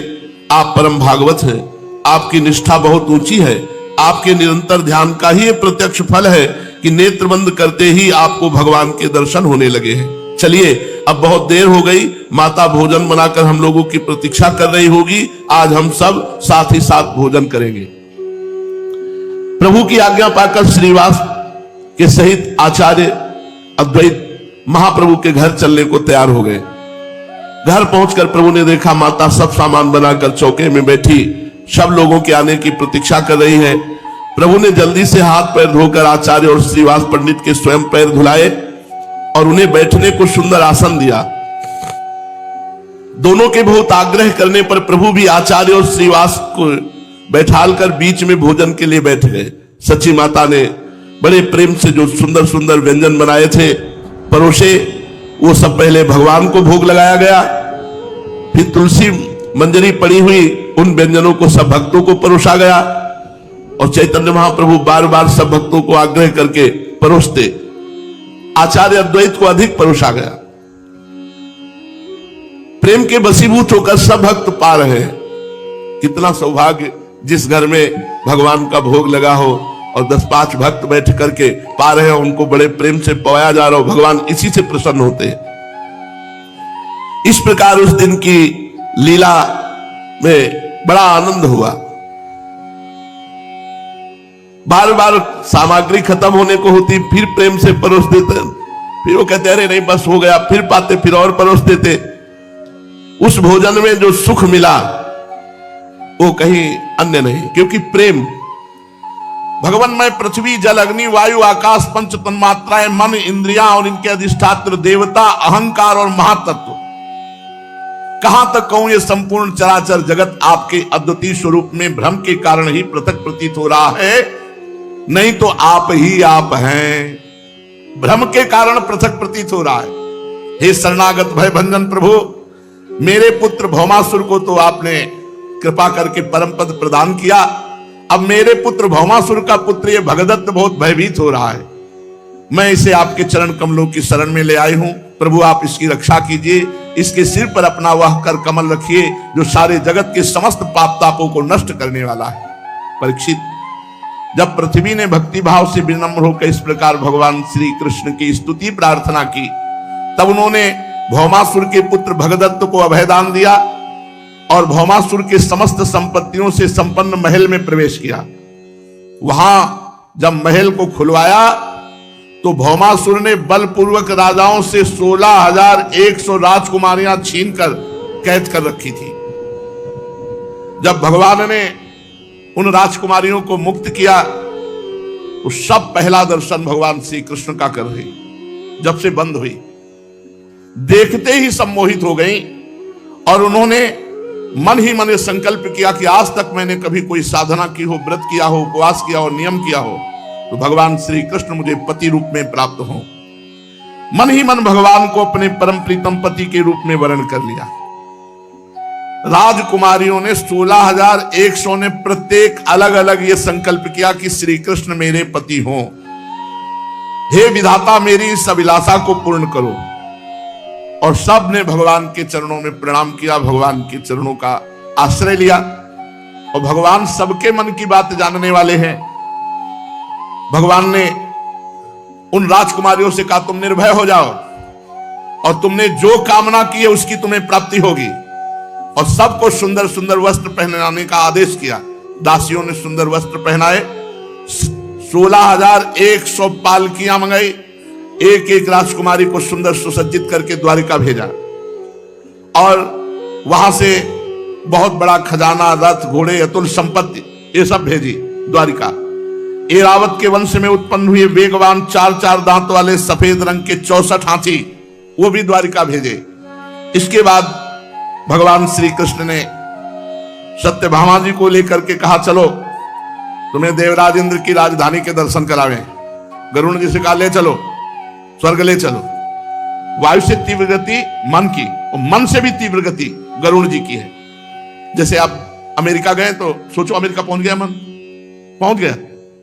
S1: आप परम भागवत हैं, आपकी निष्ठा बहुत ऊंची है। आपके निरंतर ध्यान का ही प्रत्यक्ष फल है कि नेत्र बंद करते ही आपको भगवान के दर्शन होने लगे हैं। चलिए, अब बहुत देर हो गई, माता भोजन बनाकर हम लोगों की प्रतीक्षा कर रही होगी। आज हम सब साथ ही साथ भोजन करेंगे। प्रभु की आज्ञा पाकर श्रीवास के सहित आचार्य अद्वैत महाप्रभु के घर चलने को तैयार हो गए। घर पहुंचकर प्रभु ने देखा माता सब सामान बनाकर चौके में बैठी सब लोगों के आने की प्रतीक्षा कर रही है। प्रभु ने जल्दी से हाथ पैर धोकर आचार्य और श्रीवास पंडित के स्वयं पैर धुलाए और उन्हें बैठने को सुंदर आसन दिया। दोनों के बहुत आग्रह करने पर प्रभु भी आचार्य और श्रीवास को बैठालकर बीच में भोजन के लिए बैठ गए। सची माता ने बड़े प्रेम से जो सुंदर सुंदर व्यंजन बनाए थे परोसे, वो सब पहले भगवान को भोग लगाया गया, फिर तुलसी मंजरी पड़ी हुई उन व्यंजनों को सब भक्तों को परोसा गया और चैतन्य महाप्रभु बार बार सब भक्तों को आग्रह करके परोसते। आचार्य अद्वैत को अधिक परोसा गया। प्रेम के वशीभूत होकर सब भक्त पा रहे हैं। कितना सौभाग्य जिस घर में भगवान का भोग लगा हो और 10-5 भक्त बैठ करके पा रहे हो, उनको बड़े प्रेम से पवाया जा रहा हो, भगवान इसी से प्रसन्न होते हैं। इस प्रकार उस दिन की लीला में बड़ा आनंद हुआ। बार बार सामग्री खत्म होने को होती, फिर प्रेम से परोस देते, फिर वो कहते अरे नहीं बस हो गया, फिर पाते, फिर और परोस देते। उस भोजन में जो सुख मिला वो कहीं अन्य नहीं, क्योंकि प्रेम भगवान में पृथ्वी जल अग्नि वायु आकाश पंच तन्मात्राएं मन इंद्रियां और इनके अधिष्ठात्र देवता अहंकार और महातत्व, कहां तक कहूं ये संपूर्ण चराचर जगत आपके अद्वितीय स्वरूप में भ्रम के कारण ही पृथक प्रतीत हो रहा है, नहीं तो आप ही आप हैं। भ्रम के कारण पृथक प्रतीत हो रहा है। हे शरणागत भय भंजन प्रभु, मेरे पुत्र भौमासुर को तो आपने कृपा करके परम पद प्रदान किया, अब मेरे पुत्र भौमासुर का पुत्र ये भगदत्त बहुत भयभीत हो रहा है, मैं इसे आपके चरण कमलों की शरण में ले आई हूं। प्रभु आप इसकी रक्षा कीजिए, इसके सिर पर अपना वह कर कमल रखिए जो सारे जगत के समस्त पाप तापों को नष्ट करने वाला है। परीक्षित, जब पृथ्वी ने भक्ति भाव से विनम्र होकर इस प्रकार भगवान श्री कृष्ण की स्तुति प्रार्थना की, तब उन्होंने भौमासुर के पुत्र भगदत्त को अभयदान दिया और भौमासुर के समस्त संपत्तियों से संपन्न महल में प्रवेश किया। वहां जब महल को खुलवाया तो भौमासुर ने बलपूर्वक राजाओं से 16,100 राजकुमारियां छीनकर कैद कर रखी थी। जब भगवान ने उन राजकुमारियों को मुक्त किया तो सब पहला दर्शन भगवान श्री कृष्ण का कर रही, जब से बंद हुई देखते ही सम्मोहित हो गई और उन्होंने मन ही मन संकल्प किया कि आज तक मैंने कभी कोई साधना की हो, व्रत किया हो, उपवास किया हो, नियम किया हो तो भगवान श्री कृष्ण मुझे पति रूप में प्राप्त हो। मन ही मन भगवान को अपने परम प्रीतम पति के रूप में वर्ण कर लिया। राजकुमारियों ने 16,100 ने प्रत्येक अलग अलग ये संकल्प किया कि श्री कृष्ण मेरे पति हों। हे विधाता मेरी इस अभिलाषा को पूर्ण करो। और सब ने भगवान के चरणों में प्रणाम किया, भगवान के चरणों का आश्रय लिया। और भगवान सबके मन की बात जानने वाले हैं। भगवान ने उन राजकुमारियों से कहा तुम निर्भय हो जाओ और तुमने जो कामना की है उसकी तुम्हें प्राप्ति होगी। और सबको सुंदर सुंदर वस्त्र पहनाने का आदेश किया। दासियों ने सुंदर वस्त्र पहनाए, 16,100 पालकियां मंगाई, एक एक राजकुमारी को सुंदर सुसज्जित करके द्वारिका भेजा और वहां से बहुत बड़ा खजाना, रथ, घोड़े, अतुल संपत्ति ये सब भेजी द्वारिका। ऐरावत के वंश में उत्पन्न हुए वेगवान 4-4 दांत वाले सफेद रंग के 64 हाथी वो भी द्वारिका भेजे। इसके बाद भगवान श्री कृष्ण ने सत्यभामा जी को लेकर के कहा चलो तुम्हें देवराज इंद्र की राजधानी के दर्शन करावें। गरुड़ जी से कहा ले चलो, स्वर्ग ले चलो। वायु से तीव्र गति मन की और मन से भी तीव्र गति गरुड़ जी की है। जैसे आप अमेरिका गए तो सोचो अमेरिका पहुंच गया, मन पहुंच गया,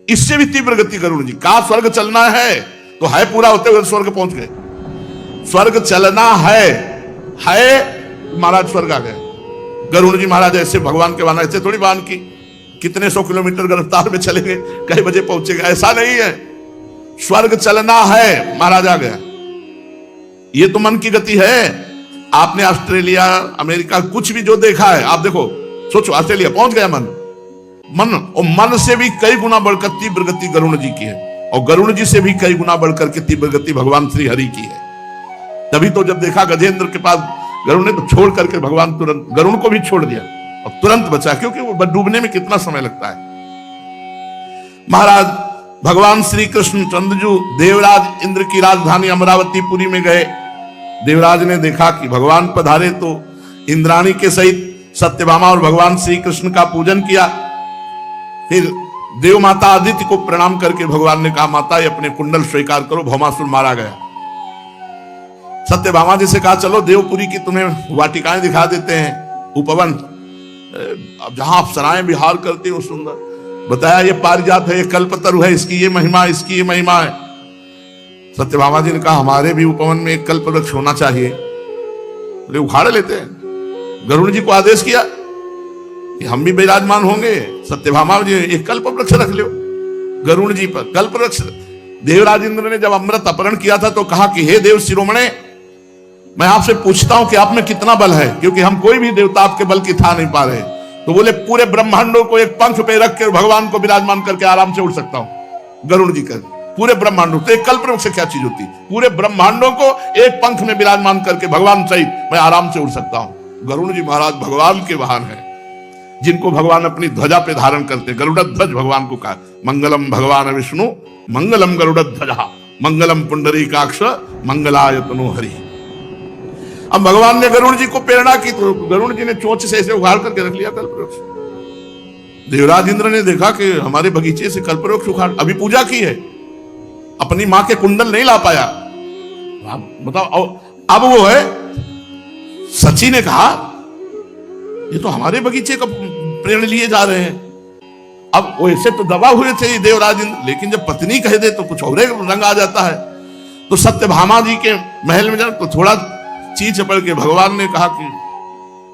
S1: इससे भी तीव्र गति गरुड़ जी का। स्वर्ग चलना है तो है पूरा होते हुए स्वर्ग पहुंच गए। स्वर्ग चलना है महाराज स्वर्ग आ गए। गरुड़ जी महाराज ऐसे भगवान के वाहन, ऐसे थोड़ी वाहन की कितने 100 किलोमीटर रफ्तार में चलेंगे, कई बजे पहुंचेगा, ऐसा नहीं है। स्वर्ग चलना है, महाराज आ गया। ये तो मन की गति है। आपने ऑस्ट्रेलिया, अमेरिका कुछ भी जो देखा है आप देखो, सोचो ऑस्ट्रेलिया पहुंच गया मन, और मन से भी कई गुना बढ़कर तीव्र गति गरुड़ जी की है और गरुड़ जी से भी कई गुना बढ़कर के तीव्र गति भगवान श्री हरि की है। तभी तो जब देखा गजेंद्र के पास गरुड़ ने तो छोड़ करके भगवान तुरंत गरुड़ को भी छोड़ दिया और तुरंत बचा, क्योंकि वो डूबने में कितना समय लगता है। महाराज भगवान श्री कृष्ण चंद्रजू देवराज इंद्र की राजधानी अमरावतीपुरी में गए। देवराज ने देखा कि भगवान पधारे तो इंद्राणी के सहित सत्यभामा और भगवान श्री कृष्ण का पूजन किया। फिर देव माता आदित्य को प्रणाम करके भगवान ने कहा माता ये अपने कुंडल स्वीकार करो, भौमासुर मारा गया। सत्यभामा जी से कहा चलो देवपुरी की तुम्हें वाटिकाएं दिखा देते हैं, उपवन, अब जहां आप सराय विहार करते हो सुंदर। बताया ये पारिजात है, ये कल्पतरु है, इसकी ये महिमा, इसकी ये महिमा है। सत्यभामा जी ने कहा हमारे भी उपवन में एक कल्प वृक्ष होना चाहिए, तो उखाड़ लेते हैं। गरुड़ जी को आदेश किया कि हम भी विराजमान होंगे। सत्यभामा जी एक कल्प वृक्ष रख लो गरुड़ जी पर, कल्प वृक्ष। देवराज इंद्र ने जब अमृत अपहरण किया था तो कहा कि हे देव शिरोमणे, मैं आपसे पूछता हूं कि आप में कितना बल है, क्योंकि हम कोई भी देवता आपके बल की था नहीं पा रहे। तो बोले पूरे ब्रह्मांडों को एक पंख पे रख के भगवान को विराजमान करके आराम से उड़ सकता हूं। गरुड़ जी कर पूरे ब्रह्मांडों, तो एक कल्पवृक्ष से क्या चीज होती? पूरे ब्रह्मांडों को एक पंख में विराजमान करके भगवान सहित मैं आराम से उड़ सकता हूं। गरुड़ जी महाराज भगवान के वाहन है, जिनको भगवान अपनी ध्वजा पे धारण करते। गरुड़ध्वज भगवान को कहा, मंगलम भगवान विष्णु मंगलम गरुड़ध्वजा मंगलम पुंडरीकाक्ष मंगलायतनो हरि। अब भगवान ने गरुड़ जी को प्रेरणा की तो गरुड़ जी ने चोंच से ऐसे उखाड़ करके रख लिया कल्पवृक्ष। देवराज इंद्र ने देखा कि हमारे बगीचे से कल्पवृक्ष उखाड़, अभी पूजा की है, अपनी मां के कुंडल नहीं ला पाया। बताओ, अब वो है सची ने कहा ये तो हमारे बगीचे का प्रेरणा लिए जा रहे हैं। अब वैसे तो दबा हुए थे देवराज इंद्र, लेकिन जब पत्नी कह दे तो कुछ और रंग आ जाता है। तो सत्यभामा जी के महल में जाए तो थोड़ा ची चपड़ के भगवान ने कहा कि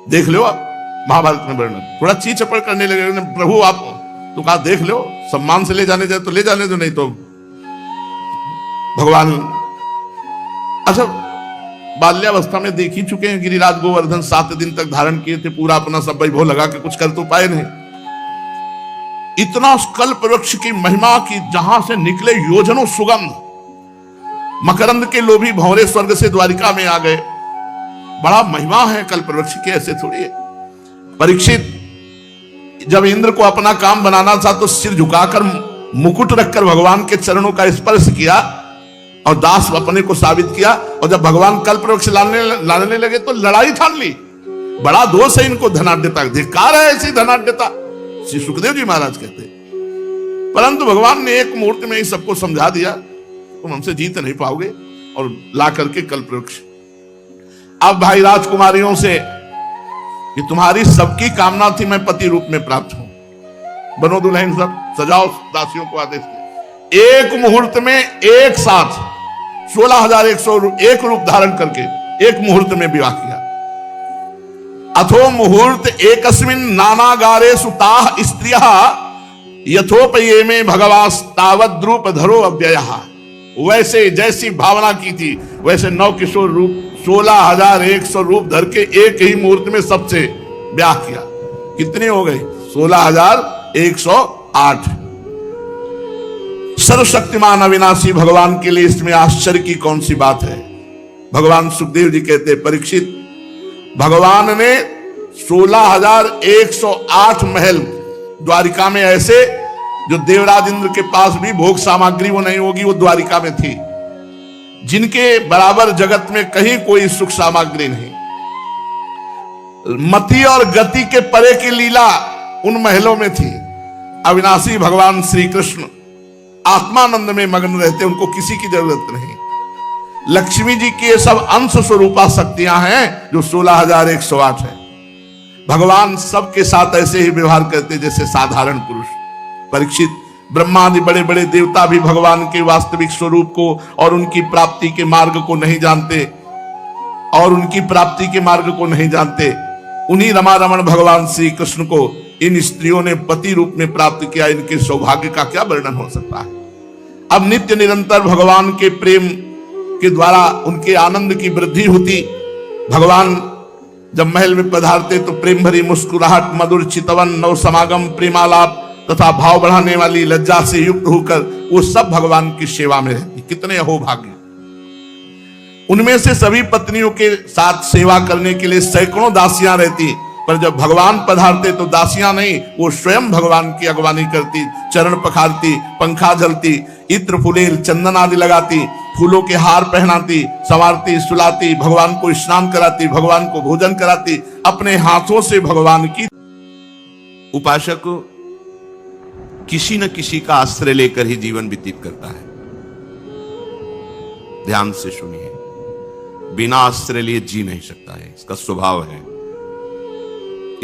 S1: देख लो, आप महाभारत में वर्णन थोड़ा ची चपड़ करने लगे, प्रभु आप तो कहा देख लो, सम्मान से ले जाने जाए तो ले जाने दो, नहीं तो भगवान। अच्छा, बाल्यावस्था में देख ही चुके हैं गिरिराज गोवर्धन 7 दिन तक धारण किए थे, पूरा अपना सब वैभव लगा के कुछ कर तो पाए नहीं। इतना कल्प वृक्ष की महिमा की जहां से निकले योजनों सुगंध, मकरंद के लोभी भंवरे स्वर्ग से द्वारिका में आ गए। बड़ा महिमा है कल्प वृक्ष की, ऐसे थोड़ी है। परीक्षित जब इंद्र को अपना काम बनाना था तो सिर झुकाकर मुकुट रखकर भगवान के चरणों का स्पर्श किया और दास अपने को साबित किया। और जब भगवान कल्प वृक्ष लाने लगे तो लड़ाई ठान ली। बड़ा दोष है इनको धनाढ्यता, धिक्कार है ऐसी धनाढ्यता, श्री सुखदेव जी महाराज कहते। परंतु भगवान ने एक मुहूर्त में ही सबको समझा दिया, तुम हमसे जीत नहीं पाओगे, और ला करके कल्प वृक्ष। अब भाई राजकुमारियों से कि तुम्हारी सबकी कामना थी मैं पति रूप में प्राप्त हूं, बनो दुल्हन, सब सजाओ, दासियों को आदेश दिया। एक मुहूर्त में एक साथ 16,101 रूप धारण करके एक मुहूर्त में विवाह किया। अथो मुहूर्त एकस्मिन् नानागारेषु ताः स्त्रियः यथोपयेमे भगवास तावद् रूप धरो अव्ययः। वैसे जैसी भावना की थी वैसे 9 किशोर रूप 16,100 रूप धर के एक ही मुहूर्त में सबसे ब्याह किया। कितने हो गए? 16,108। सर्वशक्तिमान अविनाशी भगवान के लिए इसमें आश्चर्य की कौन सी बात है? भगवान सुखदेव जी कहते, परीक्षित, भगवान ने 16,108 महल द्वारिका में ऐसे जो देवराज इंद्र के पास भी भोग सामग्री वो नहीं होगी, वो द्वारिका में थी, जिनके बराबर जगत में कहीं कोई सुख सामग्री नहीं। मति और गति के परे की लीला उन महलों में थी। अविनाशी भगवान श्री कृष्ण आत्मानंद में मग्न रहते, उनको किसी की जरूरत नहीं। लक्ष्मी जी के सब अंश स्वरूपा शक्तियां हैं जो 16,108 है। भगवान सबके साथ ऐसे ही व्यवहार करते जैसे साधारण पुरुष। परीक्षित, ब्रह्मा आदि बड़े बड़े देवता भी भगवान के वास्तविक स्वरूप को और उनकी प्राप्ति के मार्ग को नहीं जानते उन्हीं रमारमण भगवान श्री कृष्ण को इन स्त्रियों ने पति रूप में प्राप्त किया। इनके सौभाग्य का क्या वर्णन हो सकता है? अब नित्य निरंतर भगवान के प्रेम के द्वारा उनके आनंद की वृद्धि होती। भगवान जब महल में पधारते तो प्रेम भरी मुस्कुराहट, मधुर चितवन, नव समागम, प्रेमालाप तथा भाव बढ़ाने वाली लज्जा से युक्त होकर वो सब भगवान की सेवा में रहती। कितने अहोभाग्य! उनमें से सभी पत्नियों के साथ सेवा करने के लिए सैकड़ों दासियां रहती, पर जब भगवान पधारते तो दासियां नहीं, वो स्वयं भगवान की अगवानी करती, चरण पखारती, पंखा झलती, इत्र फुलेल चंदन आदि लगाती, फूलों के हार पहनाती, संवारती, सुलाती, भगवान को स्नान कराती, भगवान को भोजन कराती, अपने हाथों से भगवान की। उपासक किसी न किसी का आश्रय लेकर ही जीवन व्यतीत करता है। ध्यान से सुनिए, बिना आश्रय लिए जी नहीं सकता है, इसका स्वभाव है।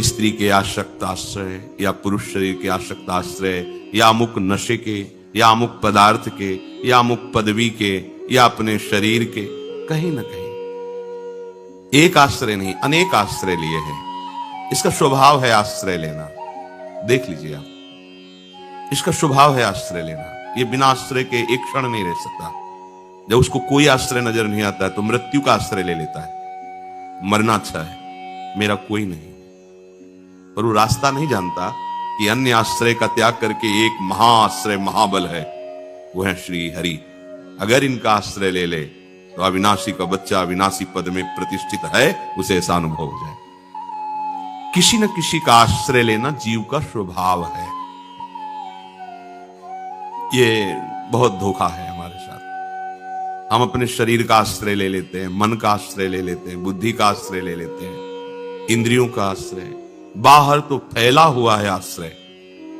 S1: स्त्री के आसक्त आश्रय या पुरुष शरीर के आसक्त आश्रय या अमुक नशे के या अमुक पदार्थ के या अमुक पदवी के या अपने शरीर के, कहीं ना कहीं एक आश्रय नहीं अनेक आश्रय लिए हैं। इसका स्वभाव है आश्रय लेना। देख लीजिए आप, इसका स्वभाव है आश्रय लेना। ये बिना आश्रय के एक क्षण नहीं रह सकता। जब उसको कोई आश्रय नजर नहीं आता है तो मृत्यु का आश्रय ले लेता है। मरना अच्छा है, मेरा कोई नहीं। पर वो रास्ता नहीं जानता कि अन्य आश्रय का त्याग करके एक महाआश्रय महाबल है, वो है श्री हरि। अगर इनका आश्रय ले ले तो अविनाशी का बच्चा अविनाशी पद में प्रतिष्ठित है, उसे ऐसा अनुभव हो जाए। किसी न किसी का आश्रय लेना जीव का स्वभाव है। ये बहुत धोखा है हमारे साथ। हम अपने शरीर का आश्रय ले लेते हैं, मन का आश्रय ले लेते हैं, बुद्धि का आश्रय ले लेते हैं, इंद्रियों का आश्रय। बाहर तो फैला हुआ है आश्रय,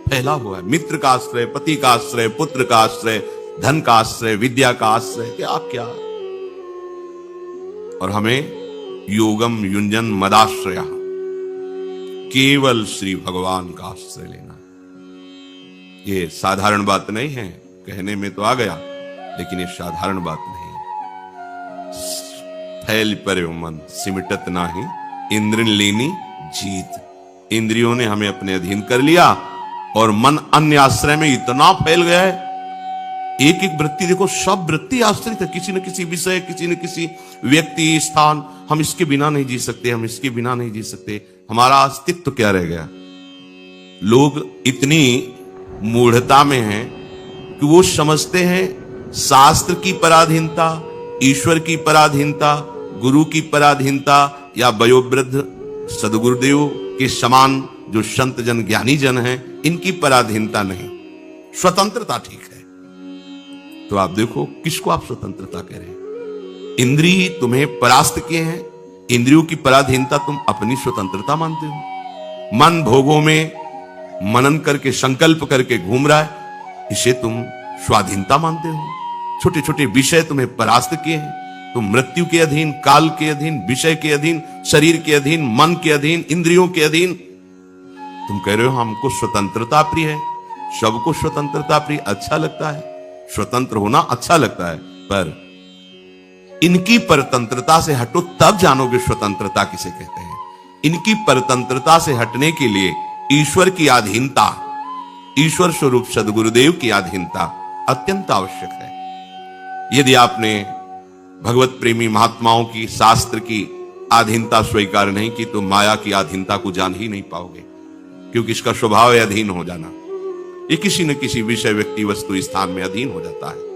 S1: फैला हुआ है। मित्र का आश्रय, पति का आश्रय, पुत्र का आश्रय, धन का आश्रय, विद्या का आश्रय, क्या क्या। और हमें योगम युंजन मदाश्रय, केवल श्री भगवान का आश्रय लेना। ये साधारण बात नहीं है, कहने में तो आ गया, लेकिन ये साधारण बात नहीं है। फैल पर मन सिमटत नाही, इंद्रिन लीनी जीत। इंद्रियों ने हमें अपने अधीन कर लिया और मन अन्य आश्रय में इतना फैल गया है। एक एक वृत्ति देखो, सब वृत्ति आश्रित है किसी न किसी विषय, किसी न किसी व्यक्ति, स्थान। हम इसके बिना नहीं जी सकते, हम इसके बिना नहीं जी सकते। हमारा अस्तित्व क्या रह गया? लोग इतनी मूढ़ता में हैं कि वो समझते हैं शास्त्र की पराधीनता, ईश्वर की पराधीनता, गुरु की पराधीनता या वयोवृद्ध सदगुरुदेव के समान जो संत जन ज्ञानी जन हैं, इनकी पराधीनता नहीं, स्वतंत्रता ठीक है। तो आप देखो किसको आप स्वतंत्रता कह रहे हैं? इंद्रिय तुम्हें परास्त किए हैं, इंद्रियों की पराधीनता तुम अपनी स्वतंत्रता मानते हो। मन भोगों में मनन करके संकल्प करके घूम रहा है, इसे तुम स्वाधीनता मानते हो। छोटे छोटे विषय तुम्हें परास्त किए हैं, तुम मृत्यु के अधीन, काल के अधीन, विषय के अधीन, शरीर के अधीन, मन के अधीन, इंद्रियों के अधीन। तुम कह रहे हो हमको स्वतंत्रता प्रिय है। सबको स्वतंत्रता प्रिय अच्छा लगता है, स्वतंत्र होना अच्छा लगता है, पर इनकी परतंत्रता से हटो तब जानोगे स्वतंत्रता किसे कहते हैं। इनकी परतंत्रता से हटने के लिए ईश्वर की अधीनता, ईश्वर स्वरूप सदगुरुदेव की अधीनता अत्यंत आवश्यक है। यदि आपने भगवत प्रेमी महात्माओं की, शास्त्र की अधीनता स्वीकार नहीं की तो माया की अधीनता को जान ही नहीं पाओगे, क्योंकि इसका स्वभाव है अधीन हो जाना। ये किसी न किसी विषय, व्यक्ति, वस्तु, स्थान में अधीन हो जाता है।